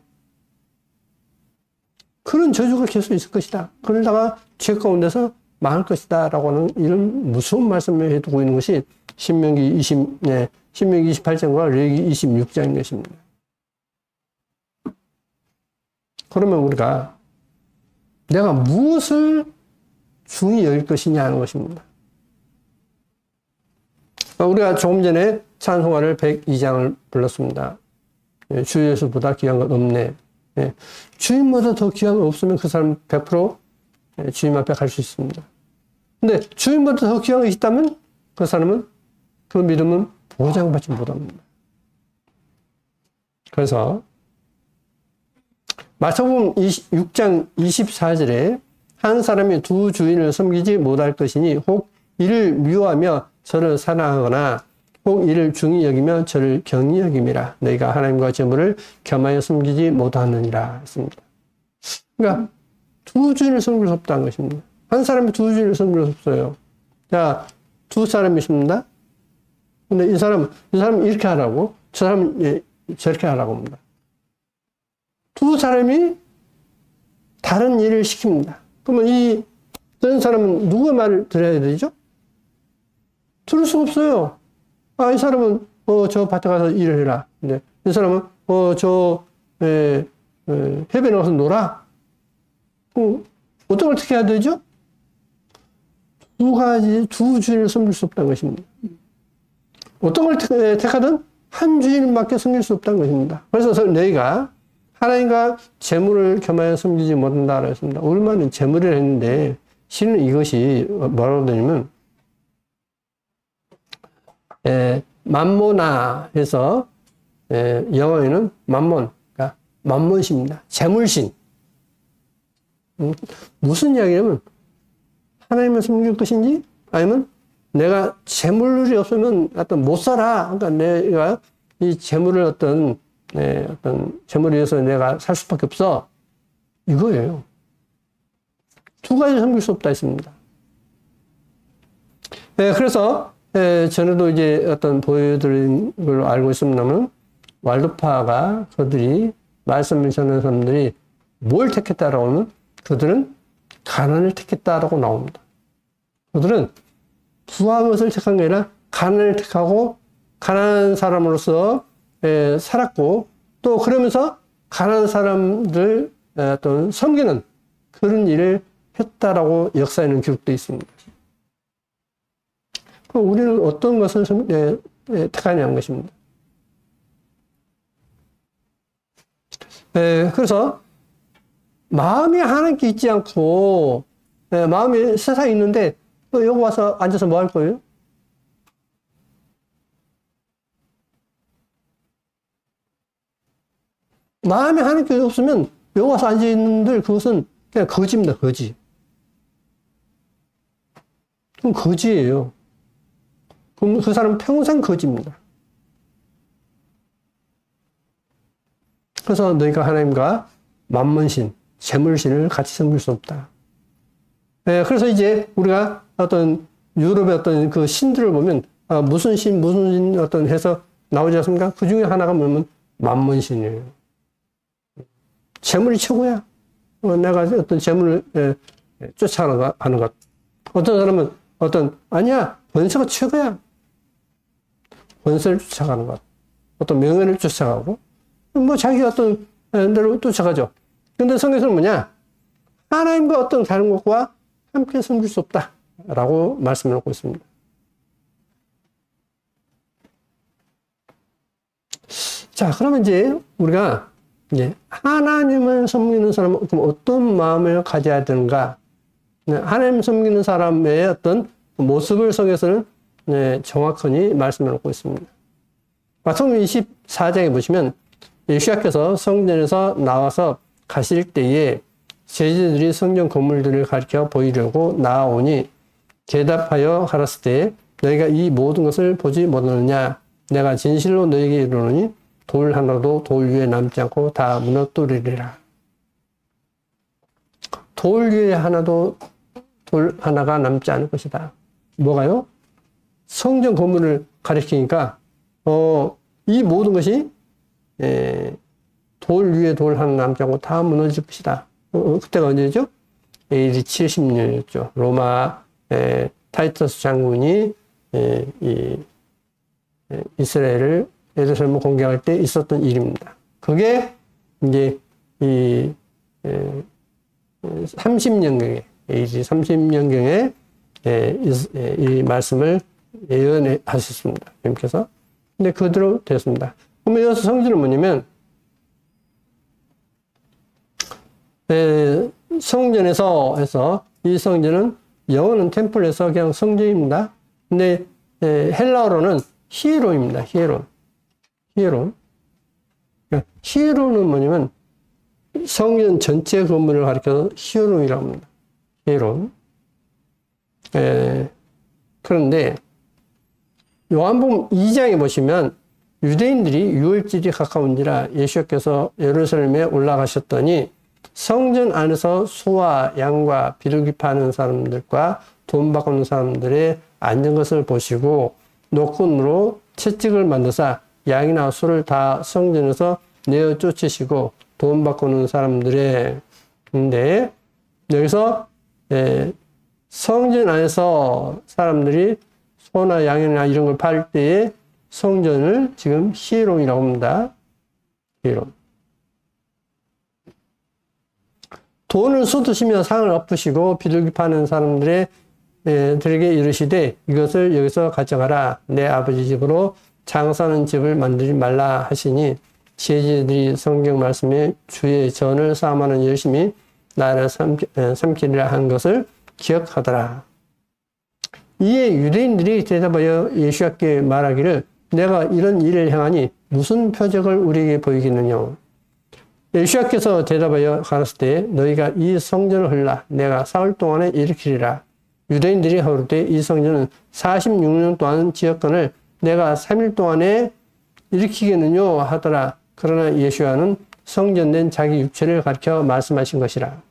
그런 저주가 계속 있을 것이다. 그러다가 죄 가운데서 망할 것이다 라고 하는 이런 무서운 말씀을 해두고 있는 것이 신명기 28장과 레위기 26장인 것입니다. 그러면 우리가 내가 무엇을 중히 여길 것이냐 하는 것입니다. 우리가 조금 전에 찬송가를 102장을 불렀습니다. 주 예수보다 귀한 것 없네. 주님보다 더 귀한 것 없으면 그 사람 100% 주님 앞에 갈 수 있습니다. 근데 주님보다 더 귀한 것이 있다면 그 사람은 그 믿음은 보장받지 못합니다. 그래서 마태복음 6장 24절에 한 사람이 두 주인을 섬기지 못할 것이니 혹 이를 미워하며 저를 사랑하거나 혹 이를 중히 여기며 저를 경히 여김이라. 너희가 하나님과 재물을 겸하여 섬기지 못하느니라 했습니다. 그러니까 두 주인을 섬길 수 없다는 것입니다. 한 사람이 두 주인을 섬길 수 없어요. 자, 두 사람이 있습니다. 근데 이 사람은 이렇게 하라고, 저 사람은 저렇게 하라고 합니다. 두 사람이 다른 일을 시킵니다. 그러면 이 어떤 사람은 누구의 말을 들어야 되죠? 들을 수가 없어요. 이 사람은 저 밭에 가서 일을 해라. 근데 이 사람은 해변에 가서 놀아. 어떤 걸 택해야 되죠? 두 주인을 섬길 수 없다는 것입니다. 어떤 걸 택하든 한 주인밖에 섬길 수 없다는 것입니다. 그래서 너희가 하나님과 재물을 겸하여 섬기지 못한다고 했습니다. 우리만은 재물을 했는데 실은 이것이 뭐라고 되냐면 맘모나 해서 영어에는 맘몬, 그러니까 맘몬신입니다. 재물신. 무슨 이야기냐면 하나님을 섬길 것인지 아니면 내가 재물이 없으면 어떤 못 살아. 그러니까 내가 이 재물을 어떤 재물에 의해서 내가 살 수밖에 없어. 이거예요. 두 가지 섬길 수 없다 했습니다. 그래서 전에도 이제 어떤 보여드린 걸로 알고 있습니다만 왈도파가 그들이 말씀을 전하는 사람들이 뭘 택했다라고 하면 그들은 가난을 택했다라고 나옵니다. 그들은 부한 것을 택한 게 아니라 가난을 택하고 가난한 사람으로서 살았고 또 그러면서 가난한 사람들 어떤 섬기는 그런 일을 했다라고 역사에는 기록되어 있습니다. 그럼 우리는 어떤 것을 택하냐는 것입니다. 그래서 마음이 하나님께 있지 않고 마음이 세상에 있는데 여기 와서 앉아서 뭐 할 거예요? 마음이 하나님께 없으면 여기 와서 앉아있는들 그것은 그냥 거지입니다. 거지. 그럼 거지예요. 그럼 그 사람은 평생 거지입니다. 그래서 너희가 하나님과 만문신, 재물신을 같이 섬길 수 없다. 그래서 이제 우리가 어떤 유럽의 어떤 그 신들을 보면 무슨 신 어떤 해서 나오지 않습니까? 그 중에 하나가 뭐냐면 만문신이에요. 재물이 최고야. 내가 어떤 재물을 쫓아가는 것. 어떤 사람은 아니야, 권세가 최고야. 권세를 쫓아가는 것. 어떤 명예를 쫓아가고, 뭐 자기가 어떤 대로 쫓아가죠. 근데 성경에서는 뭐냐? 하나님과 어떤 다른 것과 함께 섬길 수 없다. 라고 말씀을 하고 있습니다. 자, 그러면 이제 우리가 이제 하나님을 섬기는 사람은 그럼 어떤 마음을 가져야 되는가? 하나님 섬기는 사람의 어떤 모습을 성경에서는 정확히 말씀해 놓고 있습니다. 마태복음 24장에 보시면 예수님께서 성전에서 나와서 가실 때에 제자들이 성전 건물들을 가리켜 보이려고 나아오니 대답하여 가라사대 너희가 이 모든 것을 보지 못하느냐? 내가 진실로 너희에게 이르노니 돌 하나도 돌 위에 남지 않고 다 무너뜨리리라. 돌 위에 하나도 돌 하나가 남지 않을 것이다. 뭐가요? 성전 건물을 가리키니까 이 모든 것이 돌 위에 돌 하나 남지 않고 다 무너질 것이다. 그때가 언제죠? AD 70년이었죠. 로마 타이터스 장군이 이스라엘을 예루살렘을 공격할 때 있었던 일입니다. 그게 이제 이 30년경에 AD 30년경에 이 말씀을 예언하셨습니다. 주님께서. 근데 그대로 됐습니다. 그러면 여기서 성전은 뭐냐면 성전에서 해서 이 성전은 영어는 템플에서 그냥 성전입니다. 근데 헬라어로는 히에론입니다. 히에론. 그러니까 히에론은 뭐냐면 성전 전체 건물을 가리켜서 히에론이라고 합니다. 히에론. 그런데 요한복음 2장에 보시면 유대인들이 유월절이 가까운지라 예수께서 예루살렘에 올라가셨더니 성전 안에서 소와 양과 비둘기 파는 사람들과 돈 바꾸는 사람들의 앉은 것을 보시고 노끈으로 채찍을 만드사 양이나 소를 다 성전에서 내어 쫓으시고 돈 바꾸는 사람들의 인데 여기서 성전 안에서 사람들이 소나 양이나 이런 걸 팔 때에 성전을 지금 히에론이라고 합니다. 히에론. 돈을 쏟으시며 상을 엎으시고 비둘기 파는 사람들의 들에게 이르시되 이것을 여기서 가져가라. 내 아버지 집으로 장사하는 집을 만들지 말라 하시니 제자들이 성경 말씀에 주의 전을 삼하는 열심히 나를 삼키리라 한 것을 기억하더라. 이에 유대인들이 대답하여 예수께 말하기를 내가 이런 일을 행하니 무슨 표적을 우리에게 보이겠느냐. 예수께서 대답하여 가라사대 너희가 이 성전을 헐라 내가 사흘 동안에 일으키리라. 유대인들이 하루되 이 성전은 46년 동안 지었건을 내가 3일 동안에 일으키겠느냐 하더라. 그러나 예수와는 성전된 자기 육체를 가리켜 말씀하신 것이라.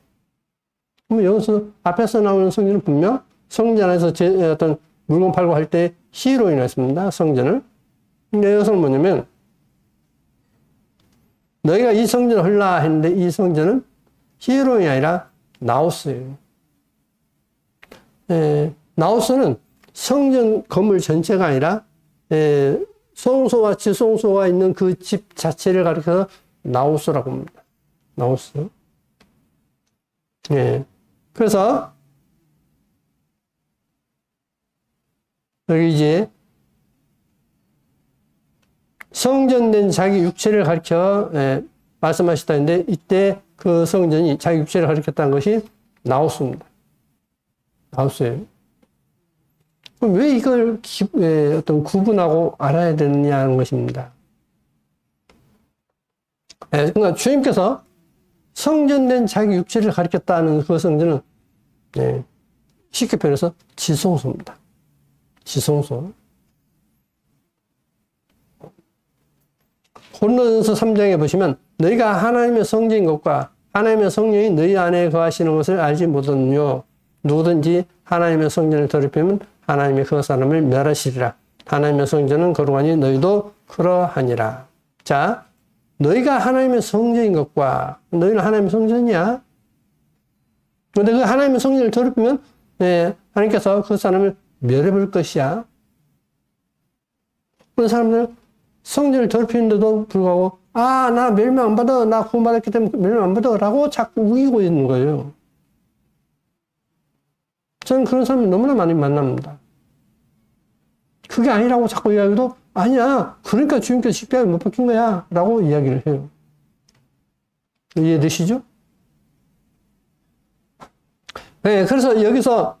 그럼 여기서 앞에서 나오는 성전은 분명 성전 안에서 어떤 물건 팔고 할 때 히에론이 났습니다. 성전을. 근데 여기서는 뭐냐면 너희가 이 성전을 헐라 했는데 이 성전은 히에론이 아니라 나우스예요. 나우스는 성전 건물 전체가 아니라 송소와 지송소가 있는 그 집 자체를 가리켜서 나우스라고 합니다. 나우스. 그래서 여기 이제 성전된 자기 육체를 가리켜 말씀하셨다는데 이때 그 성전이 자기 육체를 가리켰다는 것이 나우스입니다. 나우스예요. 그럼 왜 이걸 어떤 구분하고 알아야 되느냐 하는 것입니다. 그러니까 주님께서 성전된 자기 육체를 가리켰다는 그 성전은 쉽게 표현해서 지성소입니다. 지성소. 고린도전서 3장에 보시면 너희가 하나님의 성전인 것과 하나님의 성령이 너희 안에 거하시는 것을 알지 못하느뇨. 누구든지 하나님의 성전을 더럽히면 하나님이 그 사람을 멸하시리라. 하나님의 성전은 거룩하니 너희도 그러하니라. 자, 너희가 하나님의 성전인 것과 너희는 하나님의 성전이야. 그런데 그 하나님의 성전을 더럽히면 하나님께서 그 사람을 멸해볼 것이야. 그런 사람들은 성전을 더럽히는데도 불구하고 나 멸망 안 받아. 나 구원받았기 때문에 멸망 안 받아. 라고 자꾸 우기고 있는 거예요. 저는 그런 사람이 너무나 많이 만납니다. 그게 아니라고 자꾸 이야기해도 아니야. 그러니까 주님께서 십자가에 못 박힌 거야. 라고 이야기를 해요. 이해되시죠? 네, 그래서 여기서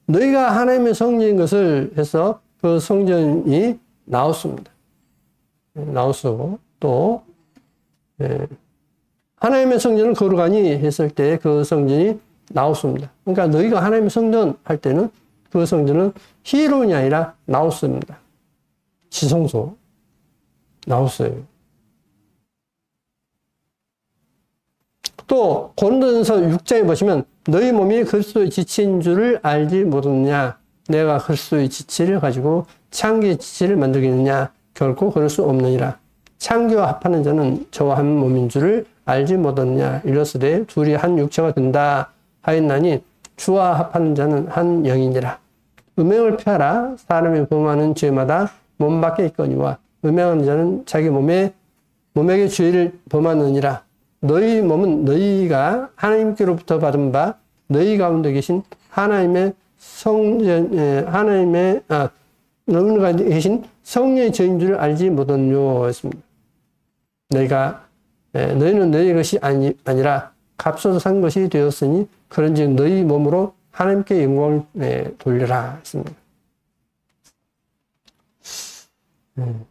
너희가 하나님의 성전인 것을 해서 그 성전이 나왔습니다. 나왔고 또 하나님의 성전을 거룩하니 했을 때 그 성전이 나왔습니다. 그러니까 너희가 하나님의 성전 할 때는 그 성전은 히론이 아니라 나왔습니다. 지성소 나왔어요. 또 고린도전서 6장에 보시면 너희 몸이 그리스도의 지체인 줄을 알지 못하느냐. 내가 그리스도의 지체를 가지고 창기의 지체를 만들겠느냐. 결코 그럴 수 없느니라. 창기와 합하는 자는 저와 한 몸인 줄을 알지 못하느냐. 이르시되 둘이 한 육체가 된다 하였나니 주와 합하는 자는 한 영이니라. 음행을 피하라. 사람이 범하는 죄마다 몸 밖에 있거니와 음행하는 자는 자기 몸에게 죄를 범하느니라. 너희 몸은 너희가 하나님께로부터 받은 바 너희 가운데 계신 하나님의 너희 가운데 계신 성령의 저인 줄 알지 못하느뇨 했습니다. 너희는 너희 것이 아니라 값으로 산 것이 되었으니 그런즉 너희 몸으로 하나님께 영광을 돌려라 했습니다.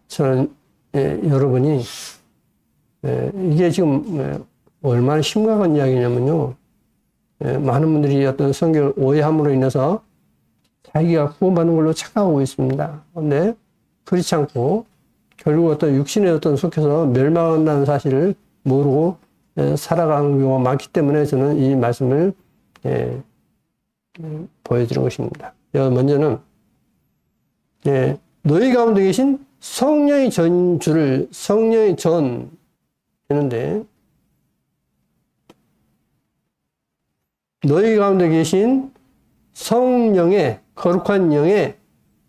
저는 여러분이 이게 지금 얼마나 심각한 이야기냐면요. 많은 분들이 어떤 성경을 오해함으로 인해서 자기가 구원받는 걸로 착각하고 있습니다. 그런데 그렇지 않고 결국 어떤 육신의 어떤 속해서 멸망한다는 사실을 모르고 살아가는 경우가 많기 때문에 저는 이 말씀을 보여드린 것입니다. 먼저는 너희 가운데 계신 성령의 전인 줄을 성령의 전 했는데 너희 가운데 계신 성령의 거룩한 영의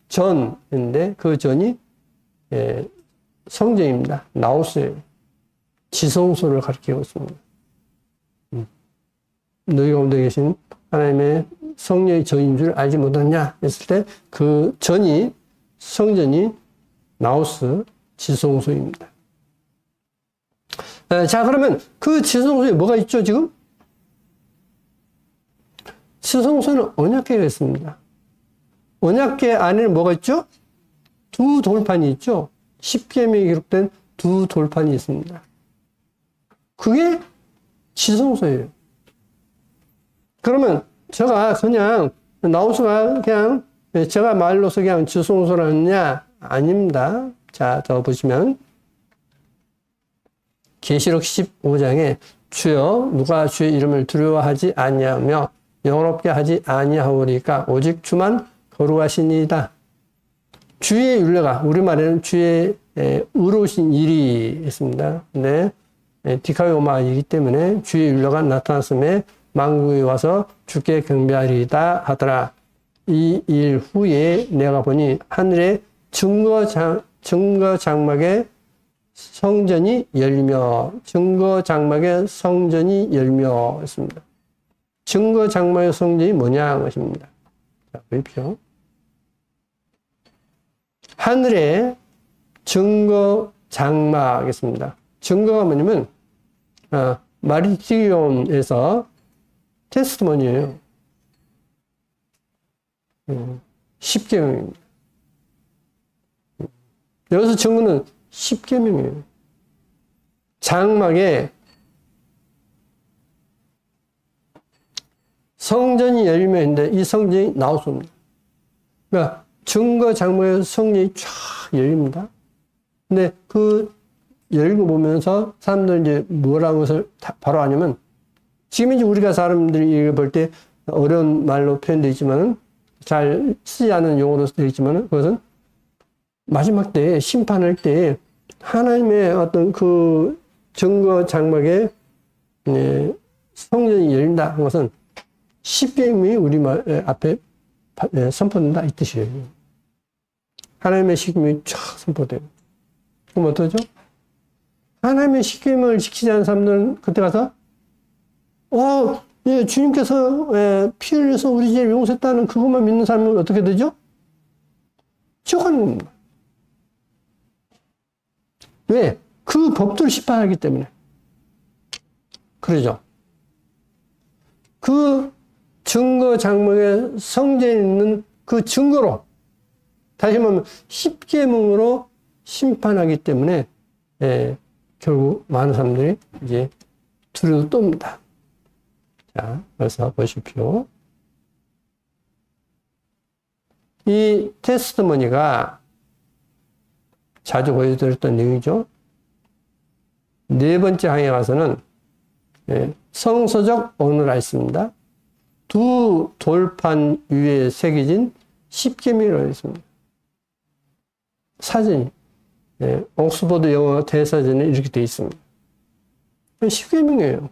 전 했는데 그 전이 성전입니다. 나오스예요. 지성소를 가리키고 있습니다. 너희 가운데 계신 하나님의 성령의 전인 줄 알지 못하냐 했을 때 그 전이 성전이 나우스 지성소입니다. 자, 그러면 그 지성소에 뭐가 있죠, 지금? 지성소는 언약궤가 있습니다. 언약궤 안에는 뭐가 있죠? 두 돌판이 있죠? 십계명이 기록된 두 돌판이 있습니다. 그게 지성소예요. 그러면 제가 그냥 나우스가 그냥 제가 말로서 그냥 지성소라느냐? 아닙니다. 자, 더 보시면 계시록 15장에 주여 누가 주의 이름을 두려워하지 아니하며 영원롭게 하지 아니하오리까 오직 주만 거룩하시니이다. 주의 율례가 우리말에는 주의 의로우신 일이 있습니다. 근데 디카요마이기 때문에 주의 율례가 나타났음에 만국에 와서 주께 경배하리이다 하더라. 이 일 후에 내가 보니 하늘에 증거 장막에 성전이 열며 증거 장막의 성전이 열며 했습니다. 증거 장막의 성전이 뭐냐 것입니다. 자, 보십시오. 하늘에 증거 장막이었습니다. 증거가 뭐냐면 마리티온에서 테스트머니예요. 10계명입니다. 여기서 증거는 10계명이에요. 장막에 성전이 열리며 있는데 이 성전이 나왔습니다. 그러니까 증거 장막에 성전이 쫙 열립니다. 근데 그 열고 보면서 사람들이 이제 뭐라고 해서 바로 아냐면 지금 이제 우리가 사람들이 볼 때 어려운 말로 표현되어 있지만은 잘 쓰지 않은 용어로 되어 있지만은 그것은 마지막 때에 심판할 때에 하나님의 어떤 그 증거 장막에 성전이 열린다 한 것은 십계명이 우리 말 앞에 선포된다 이 뜻이에요. 하나님의 십계명이 쫙 선포돼요. 그럼 어떠죠? 하나님의 십계명을 지키지 않은 사람들은 그때 가서 예, 주님께서 피 흘려서 우리 죄를 용서했다는 그것만 믿는 사람은 어떻게 되죠? 지옥 가는 겁니다. 왜? 그 법도를 심판하기 때문에. 그러죠. 그 증거 장막에 성전에 있는 그 증거로, 다시 말하면 십계명으로 심판하기 때문에 결국 많은 사람들이 이제 두려워 떱니다. 자, 그래서 보십시오. 이 테스트머니가 자주 보여드렸던 내용이죠. 네 번째 항에 가서는 성서적 언어가 있습니다. 두 돌판 위에 새겨진 십계명이라고 있습니다. 사전이 옥스퍼드 영어 대사전에 이렇게 되어 있습니다. 십계명이에요.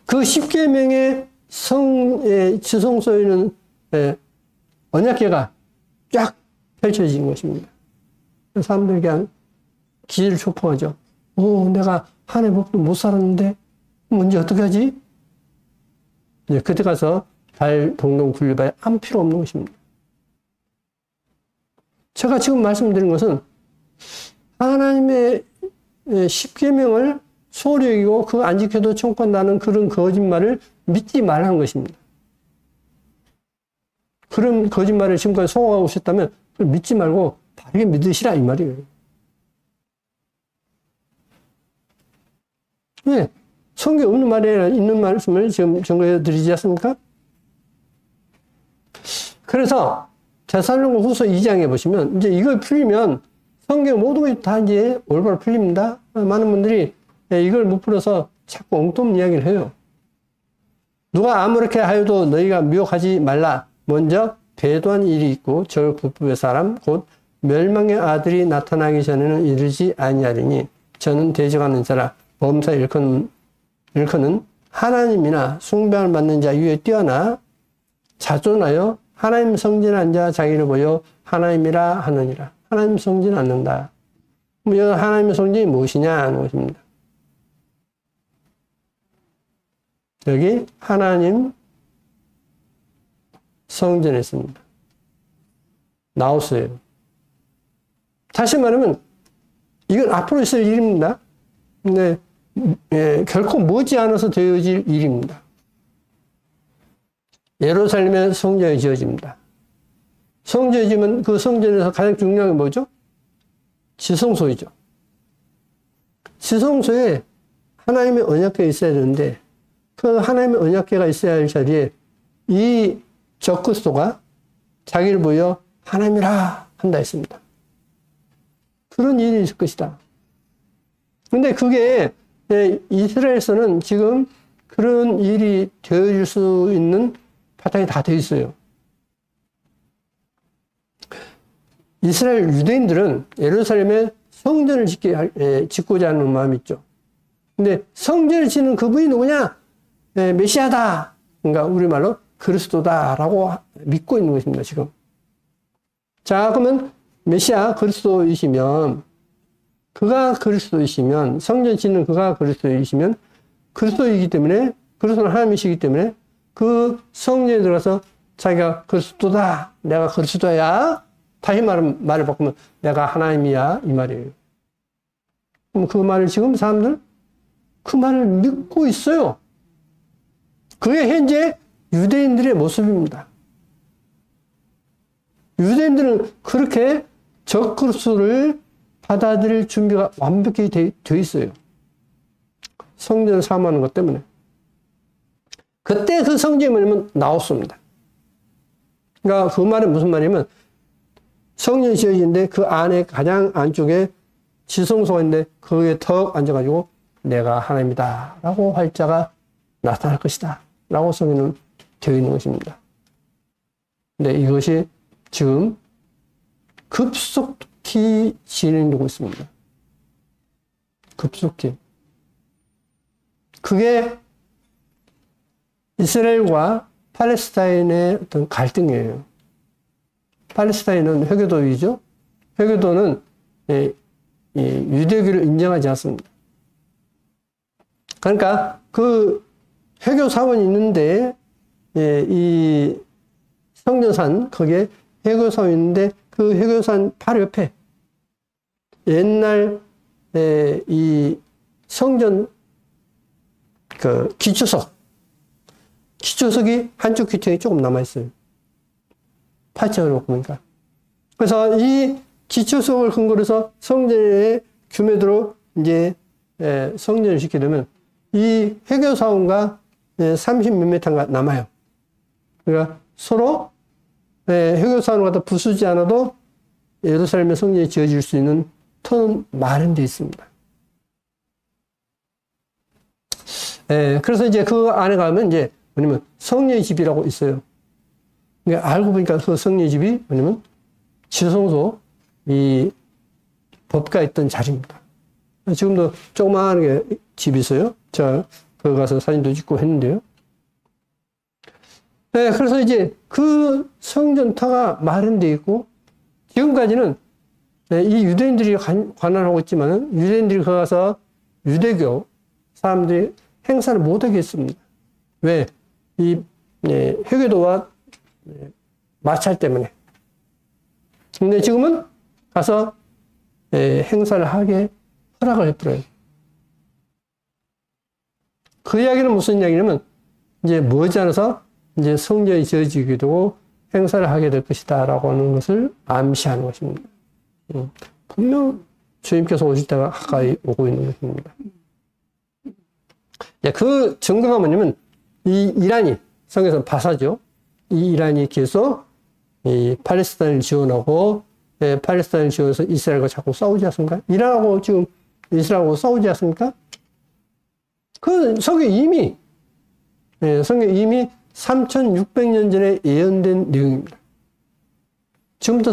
그 십계명의 지성소에 있는 언약궤가 쫙 펼쳐진 것입니다. 사람들이 그냥 기회를 촉포하죠. 내가 하나님의 법도 못 살았는데 문제 어떻게 하지? 그때 가서 발 동동 굴려봐야 아무 필요 없는 것입니다. 제가 지금 말씀드린 것은 하나님의 십계명을 소홀히 여기고 그거 안 지켜도 천국간다는 그런 거짓말을 믿지 말라는 것입니다. 그런 거짓말을 지금까지 소화하고 오셨다면 믿지 말고 바르게 믿으시라 이 말이에요. 왜? 성경에 없는 말에 있는 말씀을 지금 전거해 드리지 않습니까? 그래서 데살로니가 후서 2장에 보시면 이제 이걸 풀리면 성경 모든 것이 다 이제 올바로 풀립니다. 많은 분들이 이걸 못 풀어서 자꾸 엉뚱한 이야기를 해요. 누가 아무렇게 하여도 너희가 미혹하지 말라. 먼저 배도한 일이 있고 저 국부의 사람 곧 멸망의 아들이 나타나기 전에는 이르지 아니하리니 저는 대적하는 자라 범사 일컫는 하나님이나 숭배를 받는 자 위에 뛰어나 자존하여 하나님 성전에 앉아 자기를 보여 하나님이라 하느니라. 하나님 성전 않는다. 하나님의 성전이 무엇이냐 하는 것입니다. 여기 하나님 성전에 있습니다. 나오스예요. 다시 말하면 이건 앞으로 있을 일입니다. 근데 결코 머지않아서 되어질 일입니다. 예루살렘의 성전이 지어집니다. 성전이 지으면 그 성전에서 가장 중요한 게 뭐죠? 지성소이죠. 지성소에 하나님의 언약궤가 있어야 되는데 그 하나님의 언약궤가 있어야 할 자리에 이 적그리스도가 자기를 보여 하나님이라 한다 했습니다. 그런 일이 있을 것이다. 근데 그게 이스라엘에서는 지금 그런 일이 되어질 수 있는 바탕이 다 되어 있어요. 이스라엘 유대인들은 예루살렘에 성전을 짓고자 하는 마음이 있죠. 근데 성전을 짓는 그분이 누구냐? 메시아다. 그러니까 우리말로 그리스도다라고 믿고 있는 것입니다, 지금. 자, 그러면 메시아 그리스도이시면, 그가 그리스도이시면, 성전 짓는 그가 그리스도이시면, 그리스도이기 때문에, 그리스도는 하나님이시기 때문에, 그 성전에 들어가서 자기가 그리스도다. 내가 그리스도야. 다시 말을 바꾸면 내가 하나님이야. 이 말이에요. 그럼 그 말을 지금 사람들 그 말을 믿고 있어요. 그게 현재 유대인들의 모습입니다. 유대인들은 그렇게 적그리스도를 받아들일 준비가 완벽히 되어 있어요. 성전을 사모하는 것 때문에. 그때 그 성전이 뭐냐면 나왔습니다. 그러니까 그 말은 무슨 말이냐면 성전이 지어지는데 그 안에 가장 안쪽에 지성소가 있는데 거기에 턱 앉아가지고 내가 하나님이다 라고 할 자가 나타날 것이다 라고 성경은 되어 있는 것입니다. 근데 이것이 지금 급속히 진행되고 있습니다. 급속히. 그게 이스라엘과 팔레스타인의 어떤 갈등이에요. 팔레스타인은 회교도이죠. 회교도는 유대교를 인정하지 않습니다. 그러니까 그 회교 사원이 있는데 이 성전산 거기에 회교 사원이 있는데 그 회교산 바로 옆에 옛날 이 성전 그 기초석이 한쪽 귀퉁이 조금 남아있어요. 파츠로 보니까. 그래서 이 기초석을 근거로 해서 성전의 규모대로 이제 성전을 시키려면 이 회교사원과 30몇 미터가 남아요. 그러니까 서로 회교사원을 갖다 부수지 않아도 예루살렘의 성전이 지어질 수 있는 터는 마련되어 있습니다. 그래서 이제 그 안에 가면 이제 뭐냐면 성령의 집이라고 있어요. 그러니까 알고 보니까 그 성령의 집이 뭐냐면 지성소 이 법가 있던 자리입니다. 지금도 조그마하게 집이 있어요. 제가 거기 가서 사진도 찍고 했는데요. 그래서 이제 그 성전터가 마련되어 있고 지금까지는 이 유대인들이 관할하고 있지만 유대인들이 거기 가서 유대교 사람들이 행사를 못하게 했습니다. 왜? 이 회교도와 마찰 때문에. 근데 지금은 가서 행사를 하게 허락을 해버려요. 그 이야기는 무슨 이야기냐면 이제 머지않아서 이제 성전이 지어지게 되고 행사를 하게 될 것이다 라고 하는 것을 암시하는 것입니다. 분명 주님께서 오실 때가 가까이 오고 있는 것입니다. 그 증거가 뭐냐면 이 이란이 성경에서 바사죠. 이 이란이 계속 이 팔레스타인을 지원하고 팔레스타인을 지원해서 이스라엘과 자꾸 싸우지 않습니까? 이란하고 지금 이스라엘하고 싸우지 않습니까? 그 성경 이미 3600년 전에 예언된 내용입니다. 지금부터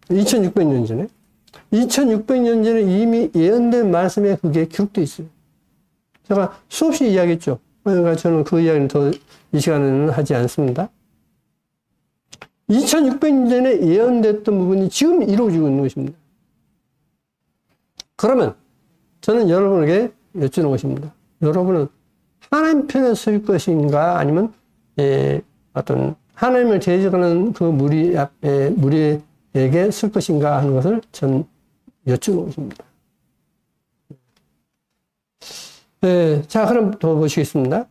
2600년 전에 2600년 전에 이미 예언된 말씀에 그게 기록되어 있어요. 제가 수없이 이야기했죠. 그러니까 저는 그 이야기는 더 이 시간에는 하지 않습니다. 2600년 전에 예언됐던 부분이 지금 이루어지고 있는 것입니다. 그러면 저는 여러분에게 여쭈는 것입니다. 여러분은 하나님 편에 설 것인가 아니면 어떤 하나님을 대적하는 그 무리에게 설 것인가 하는 것을 전 여쭈는 것입니다. 자, 그럼 더 보시겠습니다.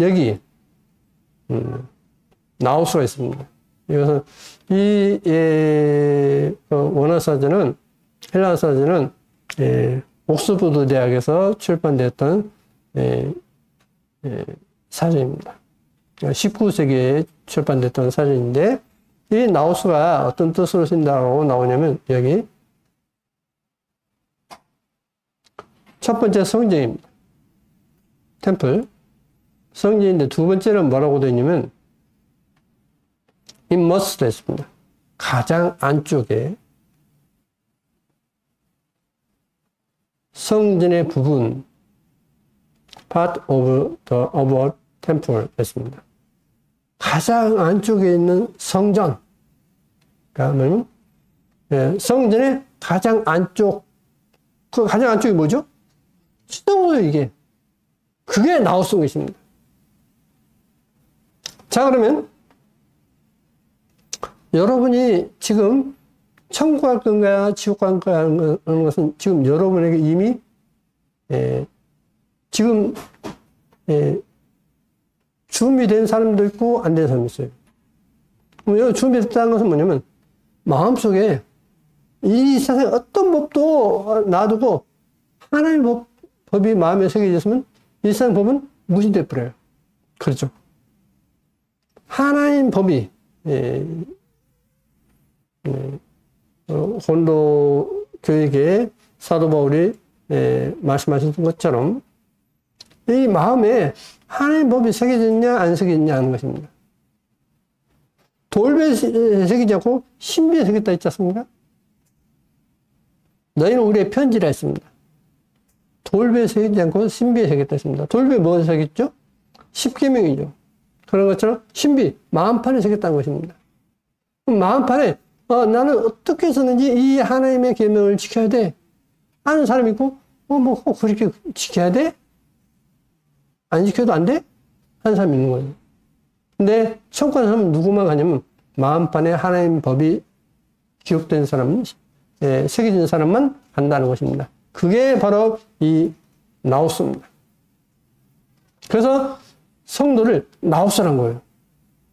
여기 나우스가 있습니다. 이것은 이 원어사전은 헬라어사전은 옥스퍼드 대학에서 출판되었던 사전입니다. 19세기에 출판됐던 사전인데 이 나우스가 어떤 뜻으로 쓴다고 나오냐면 여기 첫 번째 성전입니다. 템플 성전인데 두 번째는 뭐라고 되어 있냐면 it must 했습니다. 가장 안쪽에 성전의 부분 part of the upper temple 했습니다. 가장 안쪽에 있는 성전 그러니까 성전의 가장 안쪽 그 가장 안쪽이 뭐죠? 시동으로 이게 그게 나우스인 것입니다. 자 그러면 여러분이 지금 천국 갈 건가 지옥 갈 건가 하는 것은 지금 여러분에게 이미 지금 준비된 사람도 있고 안 된 사람도 있어요. 여기 준비됐다는 것은 뭐냐면 마음속에 이 세상에 어떤 법도 놔두고 하나님의 법이 마음에 새겨졌으면 이 세상 법은 무시돼 버려요. 그렇죠. 하나님 법이 고린도 교회에 사도 바울이 말씀하신 것처럼 이 마음에 하나님 법이 새겨졌냐 안 새겨졌냐 하는 것입니다. 돌배에 새기지 않고 신비에 새겼다 했지 않습니까? 너희는 우리의 편지라 했습니다. 돌배에 새기지 않고 신비에 새겼다 했습니다. 돌배에 뭐에 새겼죠? 십계명이죠. 그런 것처럼 신비, 마음판에 새겼다는 것입니다. 마음판에 나는 어떻게 해서든지 이 하나님의 계명을 지켜야 돼. 하는 사람이 있고 뭐 꼭 그렇게 지켜야 돼? 안 지켜도 안 돼? 하는 사람이 있는 거예요. 근데 천국 가는 사람은 누구만 가냐면 마음판에 하나님 법이 기록된 사람은 새겨진 사람만 안다는 것입니다. 그게 바로 이 나우스입니다. 그래서 성도를 나우스란 거예요.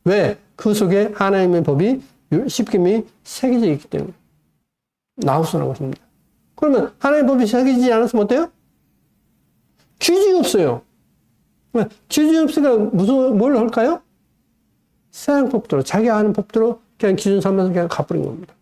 왜? 그 속에 하나님의 법이 십계명이 새겨져 있기 때문에 나우스라는 것입니다. 그러면 하나님의 법이 새겨지지 않았으면 어때요? 규칙이 없어요. 규칙이 없으니까 뭘 할까요? 세상 법대로, 자기 아는 법대로 그냥 기준 삼아서 그냥 가버린 겁니다.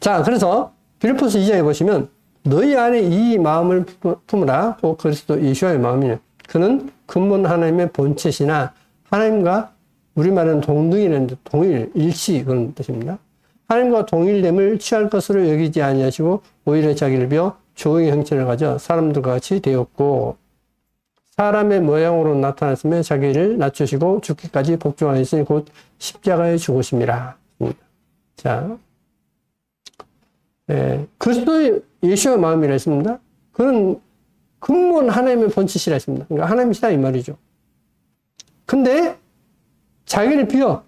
자, 그래서 빌립보서 2장에 보시면 너희 안에 이 마음을 품으라. 곧 그리스도 예수와의 마음이냐. 그는 근본 하나님의 본체시나 하나님과 우리말은 동등이라는 동일, 일치 그런 뜻입니다. 하나님과 동일됨을 취할 것으로 여기지 아니하시고 오히려 자기를 비워 종의 형체를 가져 사람들과 같이 되었고 사람의 모양으로 나타났으며 자기를 낮추시고 죽기까지 복종하였으니 곧 십자가에 죽으심이라. 자, 그리스도의 예수의 마음이라 했습니다. 그는 근본 하나님의 본체시라 했습니다. 그러니까 하나님이시다 이 말이죠. 근데 자기를 비워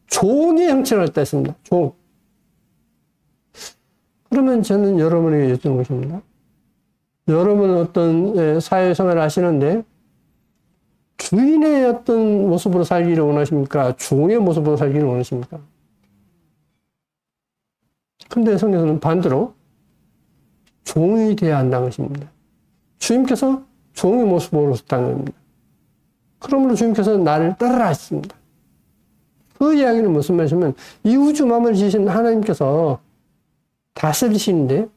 종의 형체를 갖다 했습니다. 종. 그러면 저는 여러분에게 여쭙는 것입니다. 여러분은 어떤 사회생활을 하시는데 주인의 어떤 모습으로 살기를 원하십니까? 종의 모습으로 살기를 원하십니까? 근데 성경에서는 반대로 종이 되어야 한다는 것입니다. 주님께서 종의 모습으로 썼다는 겁니다. 그러므로 주님께서 나를 따르라 했습니다. 그 이야기는 무슨 말이냐면 이 우주 만물을 지으신 하나님께서 다스리시는데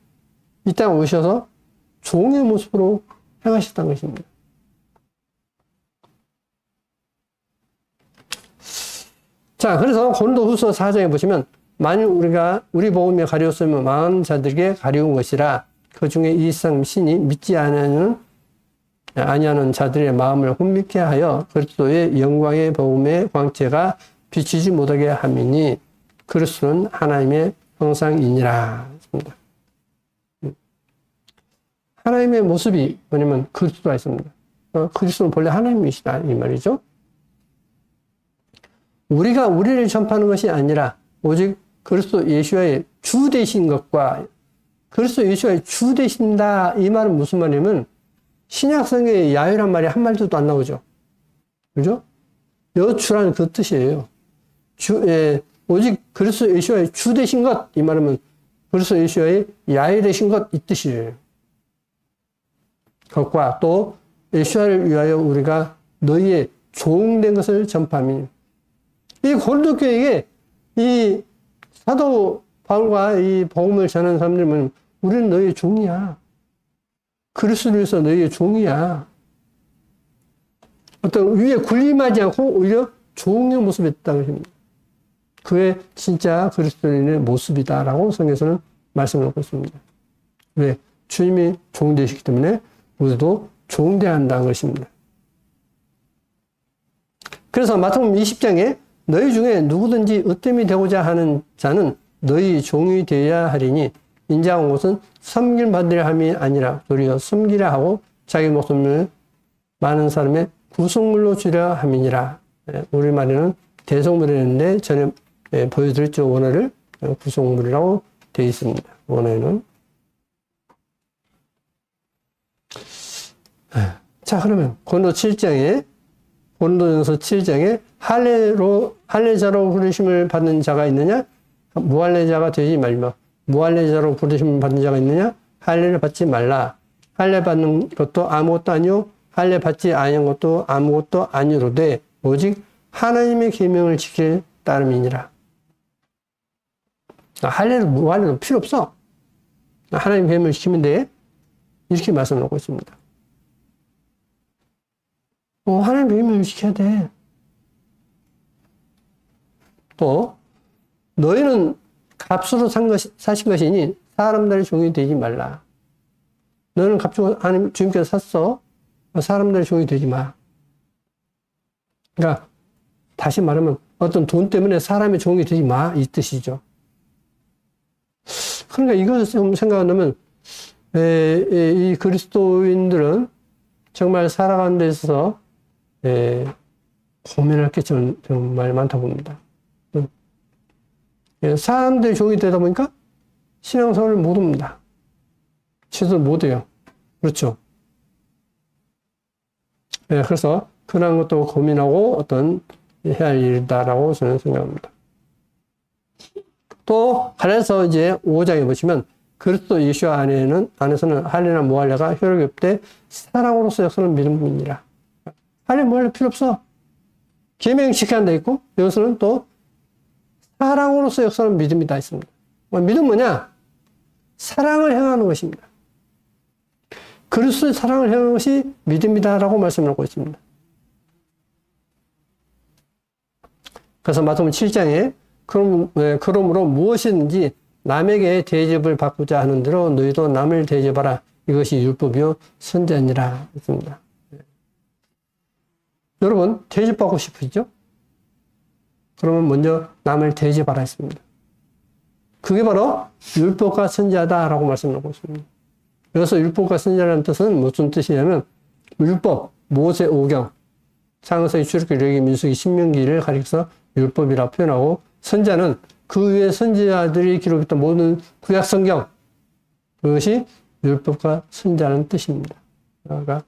이 땅에 오셔서 종의 모습으로 행하셨다는 것입니다. 자, 그래서 고린도후서 4장에 보시면 만일 우리 복음에 가리웠으면 망한 자들에게 가리운 것이라 그 중에 이 세상 신이 믿지 아니하는 자들의 마음을 혼미케 하여 그리스도의 영광의 복음의 광채가 비치지 못하게 함이니 그리스도는 하나님의 형상이니라. 하나님의 모습이 뭐냐면 그리스도가 있습니다. 그리스도는 본래 하나님이시다 이 말이죠. 우리가 우리를 전파하는 것이 아니라 오직 그리스도 예수의 주 되신 것과 그리스도 예수의 주 되신다 이 말은 무슨 말이냐면 신약성경에 야유란 말이 한 마디도 안 나오죠. 그죠? 여주라는 그 뜻이에요. 오직 그리스도 예수의 주 되신 것 이 말은 그리스도 예수의 야유 되신 것 이 뜻이에요. 그것과 또 예수를 위하여 우리가 너희의 종된 것을 전파하니 이 고린도 교회에 이 사도 바울과 이 복음을 전하는 사람들은 우리는 너희의 종이야. 그리스도를 위해서 너희의 종이야. 어떤 위에 군림하지 않고 오히려 종의 모습이 있다는 것입니다. 그게 진짜 그리스도인의 모습이다라고 성경에서는 말씀을 하고 있습니다. 왜? 주님이 종 되시기 때문에 우리도 종되어야 한다는 것입니다. 그래서 마태복음 20장에 너희 중에 누구든지 으뜸이 되고자 하는 자는 너희 종이 되어야 하리니 인자한 것은 섬길 받으려 함이 아니라 도리어 섬기려 하고 자기 목숨을 많은 사람의 구속물로 주려 함이니라. 우리말에는 대속물이었는데 전에 보여드렸죠. 원어를 구속물이라고 되어 있습니다. 원어에는. 자, 그러면 고린도전서 7장에 할례자로 부르심을 받는 자가 있느냐? 무할례자가 되지 말며 무할례자로 부르심을 받는 자가 있느냐? 할례를 받지 말라. 할례 받는 것도 아무것도 아니요 할례 받지 아니한 것도 아무것도 아니로되 오직 하나님의 계명을 지킬 따름이니라. 할례도 무할례도 필요 없어. 하나님 계명을 지키면 돼. 이렇게 말씀하고 있습니다. 하나님 계명을 지켜야 돼. 또 너희는 값으로 사신 것이니 사람들의 종이 되지 말라. 너는 값주고 하나님 주님께서 샀어. 사람들의 종이 되지 마. 그러니까 다시 말하면 어떤 돈 때문에 사람의 종이 되지 마 이 뜻이죠. 그러니까 이것을 좀 생각하면 이 그리스도인들은 정말 살아가는 데 있어서 고민할 게 정말 많다 봅니다. 사람들의 종이 되다 보니까 신앙생활을 못 합니다. 제대로 못 해요. 그렇죠? 네, 그래서 그런 것도 고민하고 어떤 해야 할 일이다라고 저는 생각합니다. 또 갈라디아서 이제 5장에 보시면 그리스도 예수 안에서는 할례나 무할례가 효력이 없되 사랑으로서 역사는 믿음뿐이니라. 할례 무할례 필요 없어. 계명 지켜야 돼 있고 여기서는 또 사랑으로서 역사는 믿음이 다 있습니다. 믿음 뭐냐? 사랑을 행하는 것입니다. 그리스도의 사랑을 행하는 것이 믿음이다라고 말씀하고 있습니다. 그래서 마태복음 7장에 그러므로 무엇이든지 남에게 대접을 받고자 하는 대로 너희도 남을 대접하라. 이것이 율법이요 선지자니라 했습니다. 여러분 대접받고 싶으시죠? 그러면 먼저 남을 대접하라 했습니다. 그게 바로 율법과 선지자다라고 말씀하고 있습니다. 여기서 율법과 선지자라는 뜻은 무슨 뜻이냐면 율법, 모세 오경, 창세기, 출애굽기, 레위기, 민수기, 신명기를 가리켜서 율법이라 표현하고 선지자는 그 위에 선지자들이 기록했던 모든 구약 성경, 그것이 율법과 선지자라는 뜻입니다. 그러니까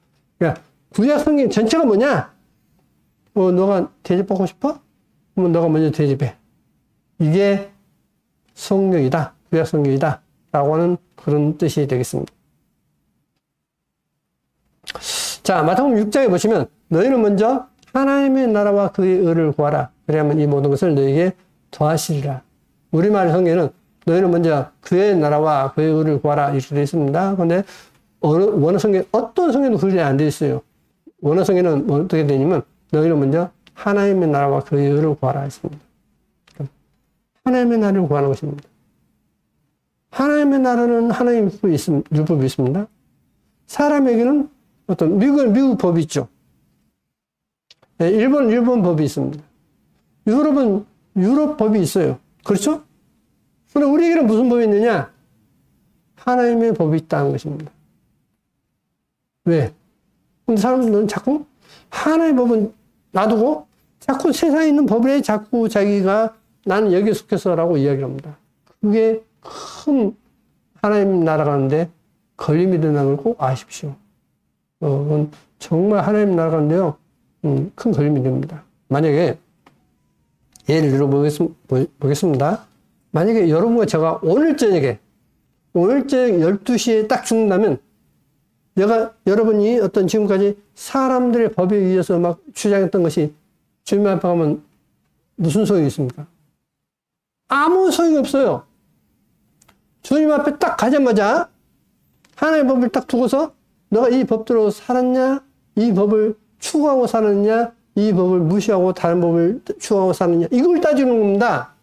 구약 성경 전체가 뭐냐? 너가 대접받고 싶어? 그러면 너가 먼저 대접해. 이게 성경이다, 구약 성경이다 라고 하는 그런 뜻이 되겠습니다. 자, 마태복음 6장에 보시면 너희는 먼저 하나님의 나라와 그의 의를 구하라. 그래야만 이 모든 것을 너희에게 더하시리라. 우리말 성경에는 너희는 먼저 그의 나라와 그의 의를 구하라 이렇게 되어 있습니다. 그런데 원어 성경, 어떤 성경도 그렇게 안 되어 있어요. 원어 성경은 어떻게 되냐면 너희는 먼저 하나님의 나라와 그의 의를 구하라 했습니다. 하나님의 나라를 구하는 것입니다. 하나님의 나라는 하나님 율법이 있습니다. 사람에게는 어떤 미국 법이 있죠. 네, 일본 법이 있습니다. 유럽은 유럽 법이 있어요. 그렇죠? 그런데 우리에게는 무슨 법이 있느냐? 하나님의 법이 있다는 것입니다. 왜? 근데 사람들은 자꾸 하나님의 법은 놔두고 자꾸 세상에 있는 법에 자꾸 자기가 나는 여기에 속해서라고 이야기를 합니다. 그게 큰 하나님 나라 가는데 걸림이 된다는 걸 꼭 아십시오. 그건 정말 하나님 나라 가는데요, 큰 걸림이 됩니다. 만약에 예를 들어 보겠습니다. 만약에 여러분과 제가 오늘 저녁 12시에 딱 죽는다면 여러분이 어떤 지금까지 사람들의 법에 의해서 막 주장했던 것이 주님 앞에 가면 무슨 소용이 있습니까? 아무 소용이 없어요. 주님 앞에 딱 가자마자 하나님의 법을 딱 두고서 너가 이 법대로 살았냐? 이 법을 추구하고 살았냐? 이 법을 무시하고 다른 법을 추구하고 살았냐? 이걸 따지는 겁니다.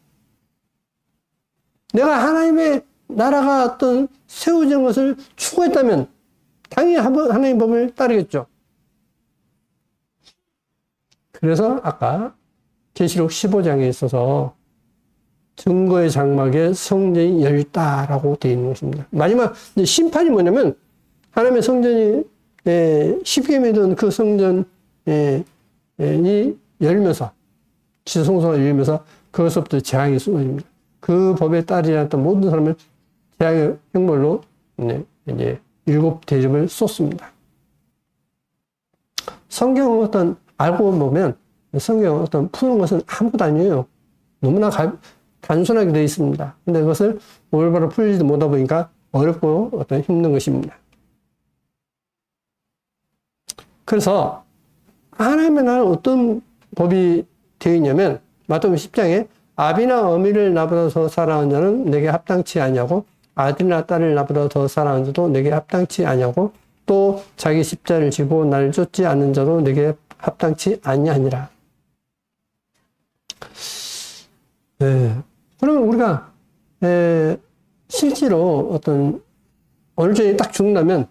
내가 하나님의 나라가 어떤 세워지는 것을 추구했다면 당연히 하나님의 법을 따르겠죠. 그래서 아까 계시록 15장에 있어서 증거의 장막에 성전이 열렸다라고 되어 있는 것입니다. 마지막 심판이 뭐냐면 하나님의 성전이 십계명이던 그 성전이 열면서 지성소가 열리면서 그것부터 재앙이 쏟아집니다. 그 법에 따르지 않았던 모든 사람을 재앙의 형벌로 이제 7 대접을 쏟습니다. 성경은 어떤 알고 보면 성경은 어떤 푸는 것은 아무것도 아니에요. 너무나 단순하게 되어 있습니다. 근데 그것을 올바로 풀지도 못하다 보니까 어렵고 어떤 힘든 것입니다. 그래서 하나님의 나라는 어떤 법이 되어 있냐면 마태복음 10장에 아비나 어미를 나보다 더 사랑하는 자는 내게 합당치 아니하고 아들이나 딸을 나보다 더 사랑하는 자도 내게 합당치 아니하고 또 자기 십자를 지고 나를 쫓지 않는 자도 내게 합당치 아니하니라. 그러면 우리가 실제로 어떤 어느 정도 딱 죽는다면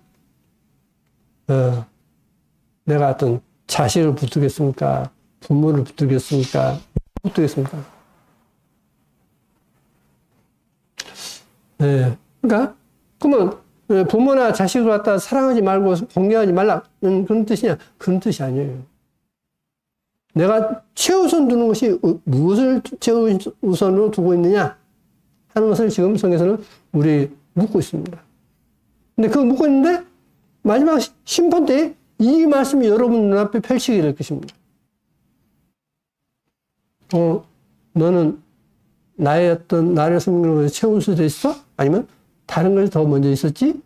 내가 어떤 자식을 붙들겠습니까? 부모를 붙들겠습니까? 붙들겠습니까? 그러니까 그러면 부모나 자식을 갖다 사랑하지 말고 공경하지 말라는 그런 뜻이냐? 그런 뜻이 아니에요. 내가 최우선 두는 것이 무엇을 최우선으로 두고 있느냐 하는 것을 지금 성경에서는 우리 묻고 있습니다. 근데 그거 묻고 있는데 마지막 심판 때 이 말씀이 여러분 눈앞에 펼치게 될 것입니다. 너는 나의 생명을 최우선으로 돼 있어? 아니면 다른 것이 더 먼저 있었지?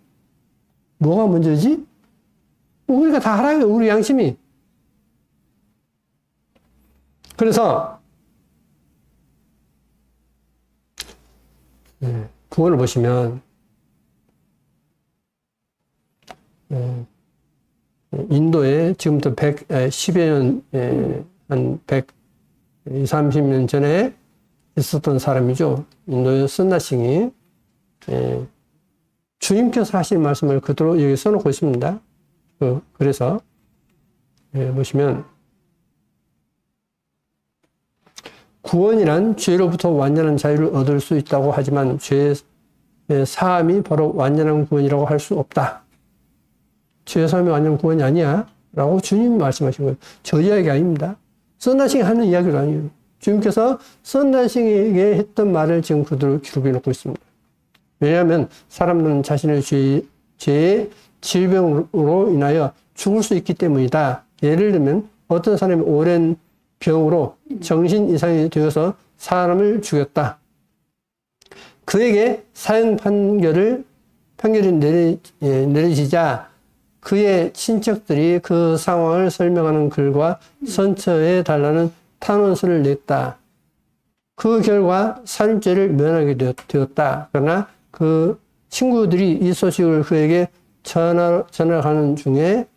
뭐가 먼저지? 우리가 다 알아요. 우리 양심이. 그래서 구원을 보시면 인도에 지금부터 10여 년, 한 130년 전에 있었던 사람이죠. 인도의 선나싱이 주님께서 하신 말씀을 그대로 여기 써놓고 있습니다. 그래서 보시면 구원이란 죄로부터 완전한 자유를 얻을 수 있다고 하지만 죄의 사함이 바로 완전한 구원이라고 할 수 없다. 죄의 사함이 완전한 구원이 아니야 라고 주님이 말씀하신 거예요. 저 이야기 아닙니다. 선나싱이 하는 이야기가 아니에요. 주님께서 선나싱에게 했던 말을 지금 그대로 기록해 놓고 있습니다. 왜냐하면 사람들은 자신의 죄의 질병으로 인하여 죽을 수 있기 때문이다. 예를 들면 어떤 사람이 오랜 병으로 정신 이상이 되어서 사람을 죽였다. 그에게 사형 판결이 내려지자 그의 친척들이 그 상황을 설명하는 글과 선처해 달라는 탄원서를 냈다. 그 결과 살인죄를 면하게 되었다. 그러나 그 친구들이 이 소식을 그에게 전하가는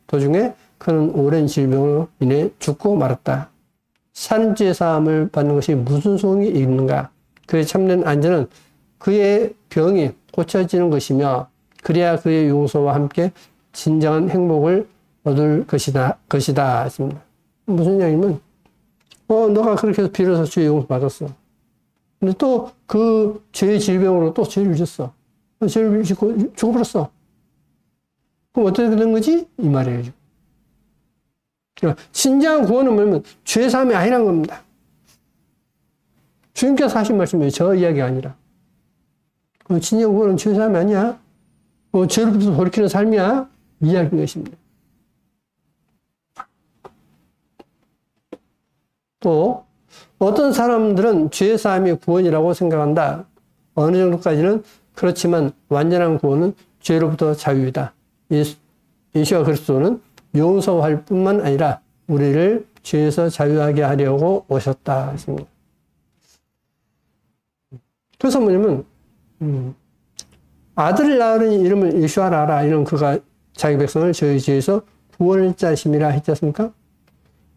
도중에 그는 오랜 질병으로 인해 죽고 말았다. 살인죄 사함을 받는 것이 무슨 소용이 있는가? 그의 참된 안전은 그의 병이 고쳐지는 것이며 그래야 그의 용서와 함께 진정한 행복을 얻을 것이다. 했습니다. 무슨 이야기냐면 너가 그렇게 해서 빌어서 죄의 용서 받았어. 근데 또 그 죄의 질병으로 또 죄를 졌어. 죄를 짓고 죽어버렸어. 그럼 어떻게 된 거지? 이 말이에요. 그러니까 진정한 구원은 뭐냐면 죄 사함이 아니란 겁니다. 주님께서 하신 말씀이에요. 저 이야기가 아니라. 진정한 구원은 죄 사함이 아니야. 죄로부터 돌이키는 삶이야. 이 이야기인 것입니다. 또 어떤 사람들은 죄 사함이 구원이라고 생각한다. 어느 정도까지는 그렇지만 완전한 구원은 죄로부터 자유이다. 예수와 그리스도는 용서할 뿐만 아니라 우리를 죄에서 자유하게 하려고 오셨다 했습니다. 그래서 뭐냐면 아들을 낳으니 이름을 예수아라 하라. 이런 그가 자기 백성을 저희 죄에서 구원을 자심이라 했지 않습니까?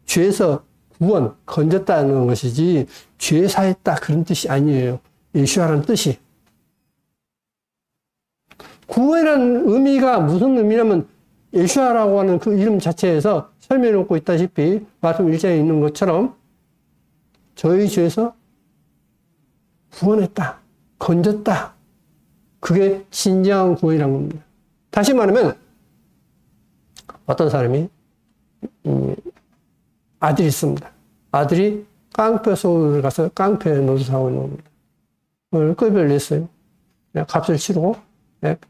죄에서 구원, 건졌다는 것이지 죄 사했다 그런 뜻이 아니에요. 예수아라는 뜻이. 구원이라는 의미가 무슨 의미냐면 예수아라고 하는 그 이름 자체에서 설명해 놓고 있다시피 말씀 1장에 있는 것처럼 저희 죄에서 구원했다. 건졌다. 그게 진정한 구원이라는 겁니다. 다시 말하면 어떤 사람이 아들이 있습니다. 아들이 깡패 속으로 가서 깡패 노릇하고 있는 겁니다. 그걸 끄집을 냈어요. 값을 치르고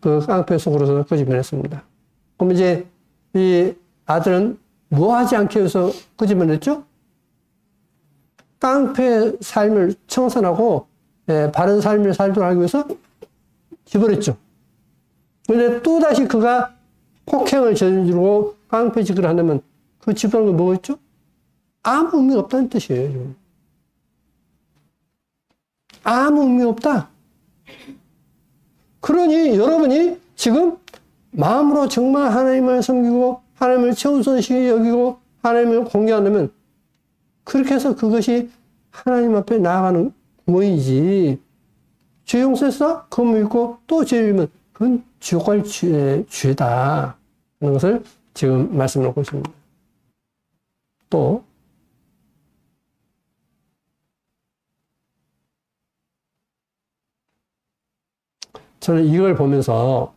그 깡패 속으로서 끄집어냈습니다. 그럼 이제 이 아들은 뭐 하지 않기 위해서 끄집어냈죠? 깡패 삶을 청산하고 바른 삶을 살도록 하기 위해서 집어냈죠. 근데 또다시 그가 폭행을 저지르고 깡패짓을 한다면 그 집어넣은 건 뭐겠죠? 아무 의미가 없다는 뜻이에요. 지금. 아무 의미 없다. 그러니 여러분이 지금 마음으로 정말 하나님을 섬기고 하나님을 최우선시 여기고 하나님을 공개한다면 그렇게 해서 그것이 하나님 앞에 나아가는 구원이지. 죄 용서했어? 그거 믿고 또 죄를 지으면 그건 지옥 갈 죄다. 하는 것을 지금 말씀을 놓고 있습니다. 또 저는 이걸 보면서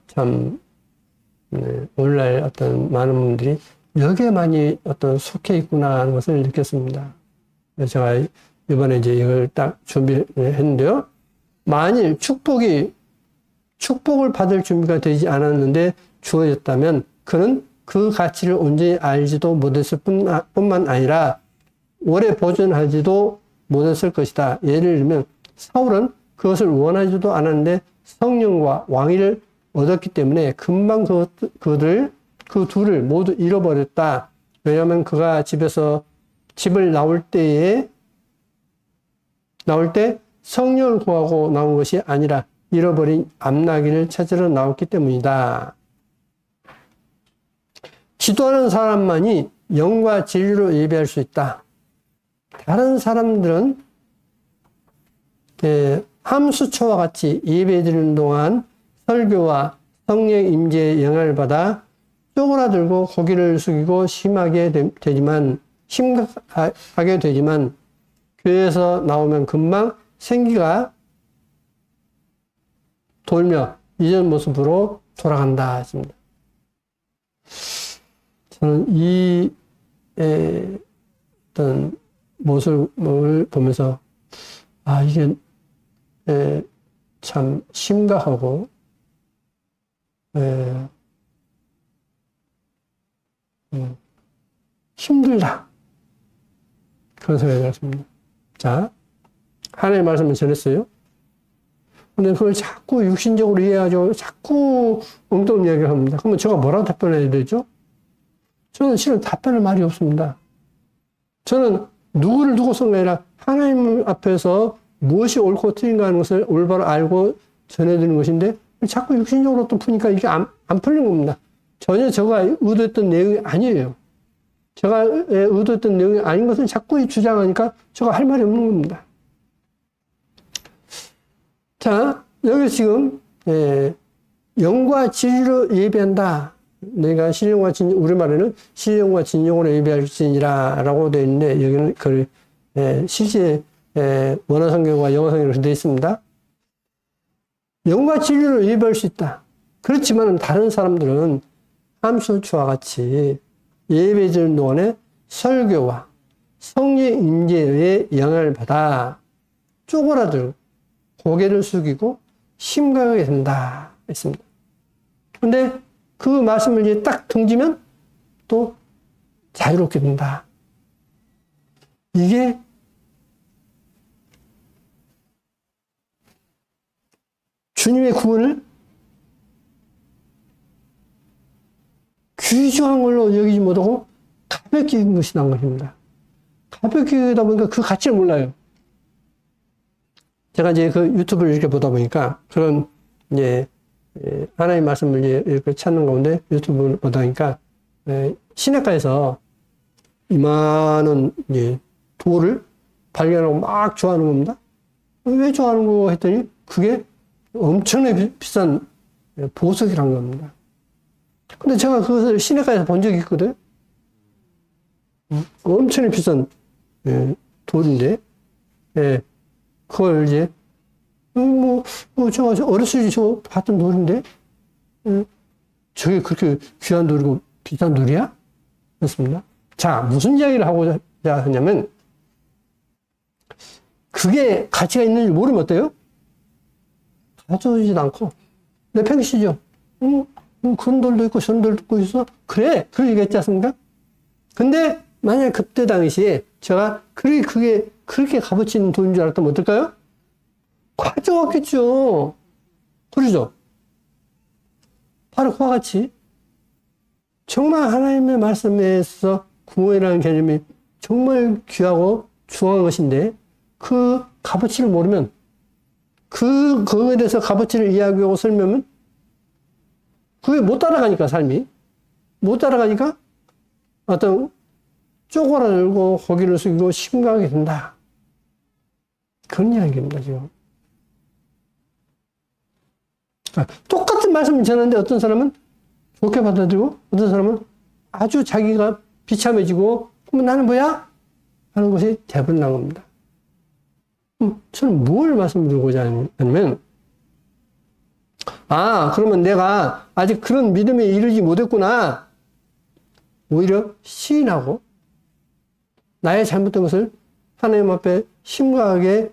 참 오늘날 어떤 많은 분들이 여기에만이 어떤 속해 있구나 하는 것을 느꼈습니다. 그래서 제가 이번에 이제 이걸 딱 준비를 했는데요. 만일 축복을 받을 준비가 되지 않았는데 주어졌다면 그는 그 가치를 온전히 알지도 못했을 뿐만 아니라 오래 보존하지도 못했을 것이다. 예를 들면 사울은 그것을 원하지도 않았는데 성령과 왕위를 얻었기 때문에 금방 그 둘을 모두 잃어버렸다. 왜냐하면 그가 집을 나올 때 성령을 구하고 나온 것이 아니라 잃어버린 암나귀를 찾으러 나왔기 때문이다. 기도하는 사람만이 영과 진리로 예배할 수 있다. 다른 사람들은 함수초와 같이 예배드리는 동안 설교와 성령 임재의 영향을 받아 쪼그라들고 고개를 숙이고 심하게 되지만 교회에서 나오면 금방 생기가 돌며 이전 모습으로 돌아간다 했습니다. 저는 이 어떤 모습을 보면서 이게 참 심각하고 힘들다 그런 생각이 들었습니다. 자, 하나님의 말씀을 전했어요. 근데 그걸 자꾸 육신적으로 이해하죠. 자꾸 엉뚱한 이야기를 합니다. 그러면 제가 뭐라고 답변해야 되죠? 저는 실은 답변할 말이 없습니다. 저는 누구를 두고서가 아니라 하나님 앞에서 무엇이 옳고 틀린가 하는 것을 올바로 알고 전해드리는 것인데 자꾸 육신적으로 또 푸니까 이게 안 풀린 겁니다. 전혀 제가 의도했던 내용이 아니에요. 제가 의도했던 내용이 아닌 것을 자꾸 주장하니까 제가 할 말이 없는 겁니다. 자, 여기 지금 영과 진리로 예배한다. 내가 신령과 진정, 우리말에는 신령과 진정으로 예배할지니라 라고 되어 있는데 여기는 실제 원어 성경과 영어 성경으로 되어 있습니다. 영과 진리로 예배할 수 있다. 그렇지만 다른 사람들은 함수초와 같이 예배드리는 동안에 설교와 성령 임재의 영향을 받아 쪼그라들고 고개를 숙이고 심각하게 된다 했습니다. 근데 그 말씀을 이제 딱 등지면 또 자유롭게 된다. 이게 주님의 구원을 귀중한 걸로 여기지 못하고 가볍게 여긴 것이 난 것입니다. 가볍게 여기다 보니까 그 가치를 몰라요. 제가 이제 그 유튜브를 이렇게 보다 보니까 그런 이제 하나님의 말씀을 이렇게 찾는 가운데 유튜브를 보다 보니까 시냇가에서 이만한 이제 돌을 발견하고 막 좋아하는 겁니다. 왜 좋아하는 거 했더니 그게 엄청나게 비싼 보석이란 겁니다. 근데 제가 그것을 시냇가에서 본 적이 있거든. 엄청나게 비싼 돌인데, 그걸 이제 제가 어렸을 때 저 봤던 돌인데, 저게 그렇게 귀한 돌이고 비싼 돌이야? 그렇습니다. 자, 무슨 이야기를 하고자 하냐면, 그게 가치가 있는지 모르면 어때요? 가져오지도 않고, 내팽개치죠. 그런 돌도 있고, 저런 돌도 있어. 그래, 그렇게 얘기했지 않습니까? 근데, 만약 그때 당시에 제가 그게 그렇게 값어치 있는 돈인 줄 알았다면 어떨까요? 가져왔겠죠. 그러죠? 바로 그와 같이, 정말 하나님의 말씀에서 구원이라는 개념이 정말 귀하고 중요한 것인데, 그 값어치를 모르면, 그거에 대해서 값어치를 이야기하고 설명하면, 그게 못 따라가니까, 삶이. 못 따라가니까, 어떤, 쪼그라들고 고개를 숙이고 심각하게 된다. 그런 이야기입니다, 지금. 똑같은 말씀을 전하는데 어떤 사람은 좋게 받아들이고, 어떤 사람은 아주 자기가 비참해지고, 그러면 나는 뭐야? 하는 것이 대부분 난 겁니다. 저는 뭘 말씀드리고자 하냐면, 그러면 내가 아직 그런 믿음에 이르지 못했구나. 오히려 시인하고 나의 잘못된 것을 하나님 앞에 심각하게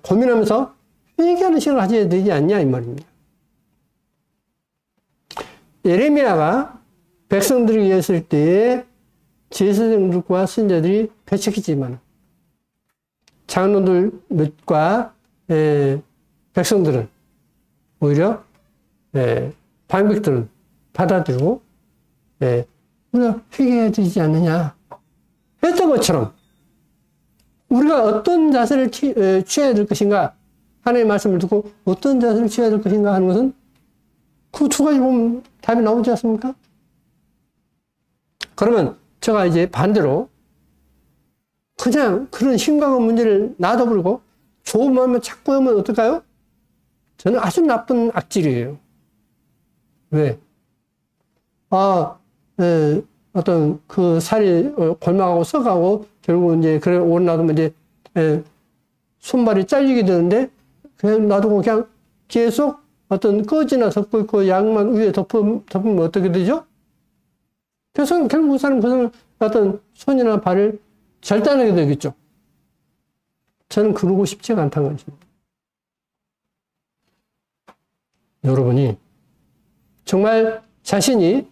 고민하면서 회개하는 시간을 가져야 되지 않냐 이 말입니다. 예레미야가 백성들을 위했을 때에 제사장들과 선지자들이 배척했지만 장로들과 백성들은 오히려 방백들은 받아들이고 우리가 회개해야 되지 않느냐 했던 것처럼 우리가 어떤 자세를 취해야 될 것인가 하나님의 말씀을 듣고 어떤 자세를 취해야 될 것인가 하는 것은 그 두 가지 보면 답이 나오지 않습니까? 그러면 제가 이제 반대로 그냥 그런 심각한 문제를 놔둬버리고 좋은 마음을 찾고 하면 어떨까요? 저는 아주 나쁜 악질이에요. 왜? 어떤 그 살이 골마가고 썩하고 결국 이제 그래 오래 놔두면 이제 손발이 잘리게 되는데 그냥 놔두고 그냥 계속 어떤 꺼지나 덮고 있고 약만 위에 덮으면 어떻게 되죠? 그래서 결국 그 사람 어떤 손이나 발을 절단하게 되겠죠. 저는 그러고 싶지가 않다는 것입니다. 여러분이 정말 자신이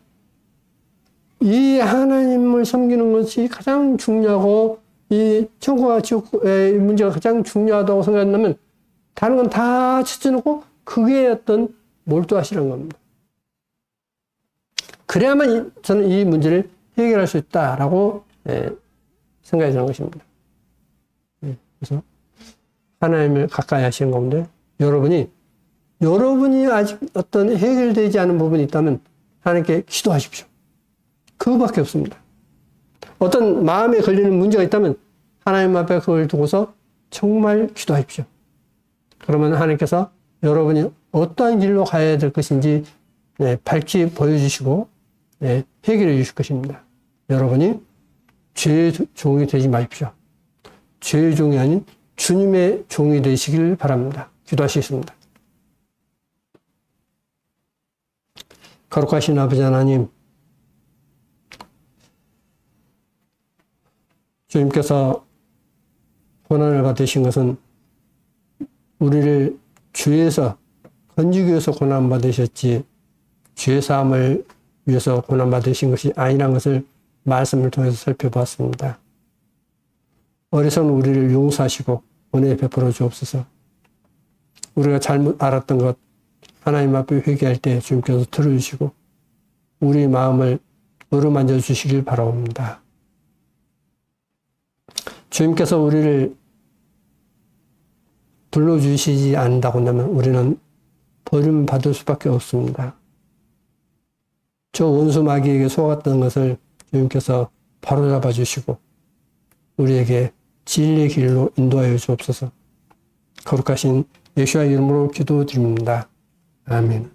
이 하나님을 섬기는 것이 가장 중요하고 이 천국과 지옥의 문제가 가장 중요하다고 생각한다면 다른 건 다 쳐놓고 그게 어떤 몰두하시는 겁니다. 그래야만 저는 이 문제를 해결할 수 있다라고 생각이 드는 것입니다. 그래서 하나님을 가까이 하시는 가운데 여러분이 아직 어떤 해결되지 않은 부분이 있다면 하나님께 기도하십시오. 그거밖에 없습니다. 어떤 마음에 걸리는 문제가 있다면 하나님 앞에 그걸 두고서 정말 기도하십시오. 그러면 하나님께서 여러분이 어떠한 길로 가야 될 것인지 밝히 보여주시고 해결해 주실 것입니다. 여러분이 죄의 종이 되지 마십시오. 죄의 종이 아닌 주님의 종이 되시길 바랍니다. 기도하시겠습니다. 거룩하신 아버지 하나님, 주님께서 고난을 받으신 것은 우리를 죄에서 건지기 위해서 고난받으셨지 죄사함을 위해서 고난받으신 것이 아니란 것을 말씀을 통해서 살펴봤습니다. 어리석은 우리를 용서하시고 은혜 베풀어 주옵소서. 우리가 잘못 알았던 것 하나님 앞에 회개할 때 주님께서 들어주시고 우리 마음을 어루만져 주시길 바라옵니다. 주님께서 우리를 불러주시지 않는다고 한다면 우리는 버림받을 수밖에 없습니다. 저 원수 마귀에게 속았던 것을 주님께서 바로잡아 주시고 우리에게 진리의 길로 인도하여 주옵소서. 거룩하신 예수의 이름으로 기도드립니다. 아멘.